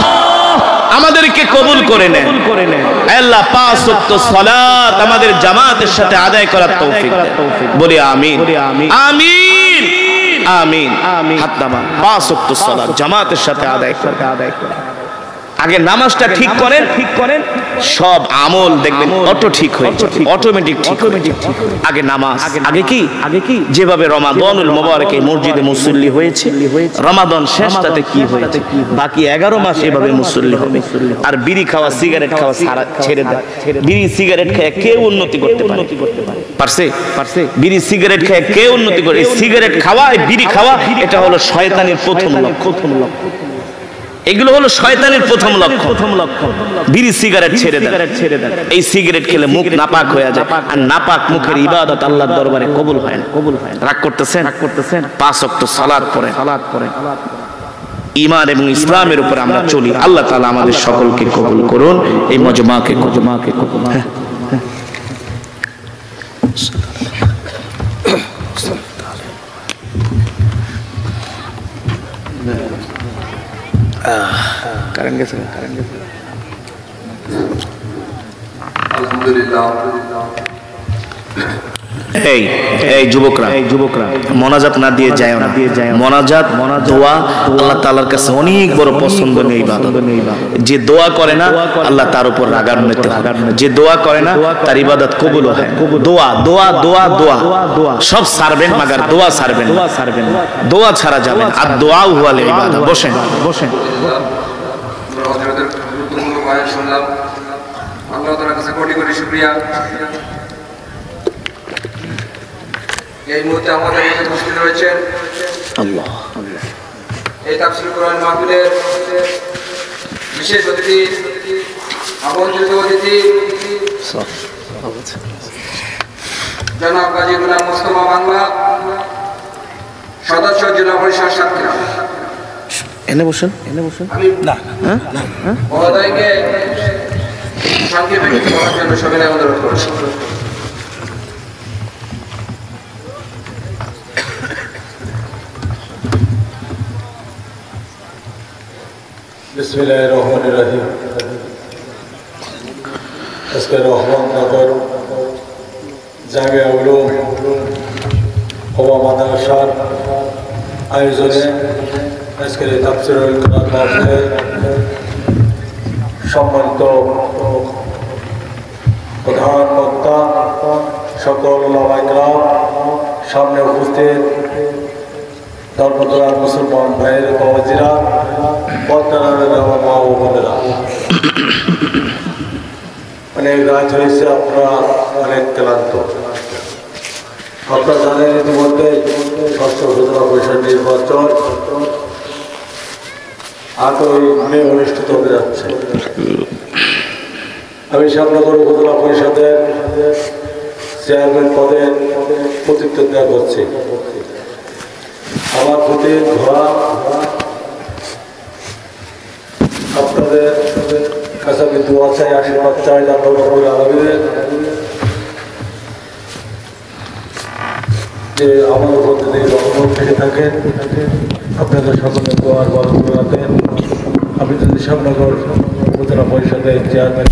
আমাদেরকে কবুল করে নেন আল্লাহ। 5 ওয়াক্ত সালাত আমাদের জামাতের সাথে আদায় করার তৌফিক দেন। বলি আমিন, আমিন, আমিন। হাত নামান। 5 ওয়াক্ত সালাত জামাতের সাথে আদায় করেন। আগে নামাজটা ঠিক করেন, সব আমল দেখবেন অটো ঠিক হয়ে যাবে, অটোমেটিক ঠিক হবে। আগে নামাজ, আগে কি যেভাবে রমাদানুল মুবারকে মসজিদে মুসল্লি হয়েছে, রমাদান শেষটাতে কি হয়েছে, বাকি 11 মাস এভাবে মুসল্লি হবে। আর বিড়ি খাওয়া, সিগারেট খাওয়া ছেড়ে দেয়। বিড়ি সিগারেট খেয়ে কেউ উন্নতি করতে পারছে? বিড়ি সিগারেট খেয়ে কেউ উন্নতি করে? সিগারেট খাওয়া, বিড়ি খাওয়া, এটা হলো শয়তানের প্রথম লক্ষ্য। এগুলো হলো শয়তানের প্রথম লক্ষ্য। বিড়ি সিগারেট ছেড়ে দেন। এই সিগারেট খেলে মুখ নাপাক হয়ে যায়, আর নাপাক মুখের ইবাদত আল্লাহর দরবারে কবুল হয় না। রাগ করতেছেন? 5 ওয়াক্ত সালাত পড়েন। ঈমান এবং ইসলামের উপর আমরা চলি। আল্লাহ তাআলা আমাদের সকলকে কবুল করুন, এই মজমাকে কবুল। কারেন্ট গেছে। আলহামদুলিল্লাহ। এই যুবকরা মোনাজাত না দিয়ে যায় না। মোনাজাত, দোয়া আল্লাহ তাআলার কাছে অনেক বড় পছন্দনীয় ইবাদত। যে দোয়া করে না আল্লাহ তার উপর রাগান্বিত হয়, যে দোয়া করে না তার ইবাদত কবুল হয়। দোয়া দোয়া দোয়া দোয়া সব ছাড়বেন, মাগার দোয়া ছাড়বেন না। দোয়া ছাড়া যাবেন। আর দোয়া হুয়াল ইবাদত। বসেন। হযরতের গুরুত্বপূর্ণ বয়ান শুনলাম। আল্লাহ তাআলার কাছে কোটি কোটি শুকরিয়া। এই মুহূর্তে আমাদের কাছে উপস্থিত রয়েছেন আল্লাহ, এই তাফসীর কোরআন মাহফিলের বিশেষ অতিথি, আমন্ত্রিত অতিথি জনাব গাজী গোলাম মোস্তফা বাংলা, সদস্য জেলা পরিষদ সাতক্ষীরা। এনে বসেন। আমি মহোদয়কে সংক্ষেপে কিছু বলার জন্য সবিনয় অনুরোধ করছি। বিসমিল্লাহির রহমানির রহিম। আজকে রহমতনগর জামিয়া উলুম ওয়া মাদ্রাসার আয়োজনে আজকের এই তাফসীরুল কোরআন মাহফিলে সম্মানিত প্রধান বক্তা, সকল উলামা ইকরাম, সামনে উপস্থিত ধর্মপ্রাণ মুসলমান ভাইয়ের বাবাজিরা, পদ্মার মা ও বোনেরা, অনেক রাত হয়েছে, আপনারা অনেক ক্লান্ত। আপনারা জানেন ইতিমধ্যে ষষ্ঠ উপজেলা পরিষদ নির্বাচন 8ই মে অনুষ্ঠিত হতে যাচ্ছে। আমি শ্যামনগর উপজেলা পরিষদের চেয়ারম্যান পদে প্রতিদ্বন্দ্বিতা করছি। আমার প্রতি ধরা আপনাদের কাছে আমি দোয়া চাই, আশীর্বাদ চাই, আলমীদের যে আমার উপর যদি রহমত থেকে থাকেন, আপনাদের সকলের দোয়ার বরকত রাখেন। আমি যদি শ্যামনগর উপজেলা পরিষদের চেয়ারম্যান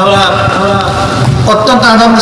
আমরা অত্যন্ত আনন্দ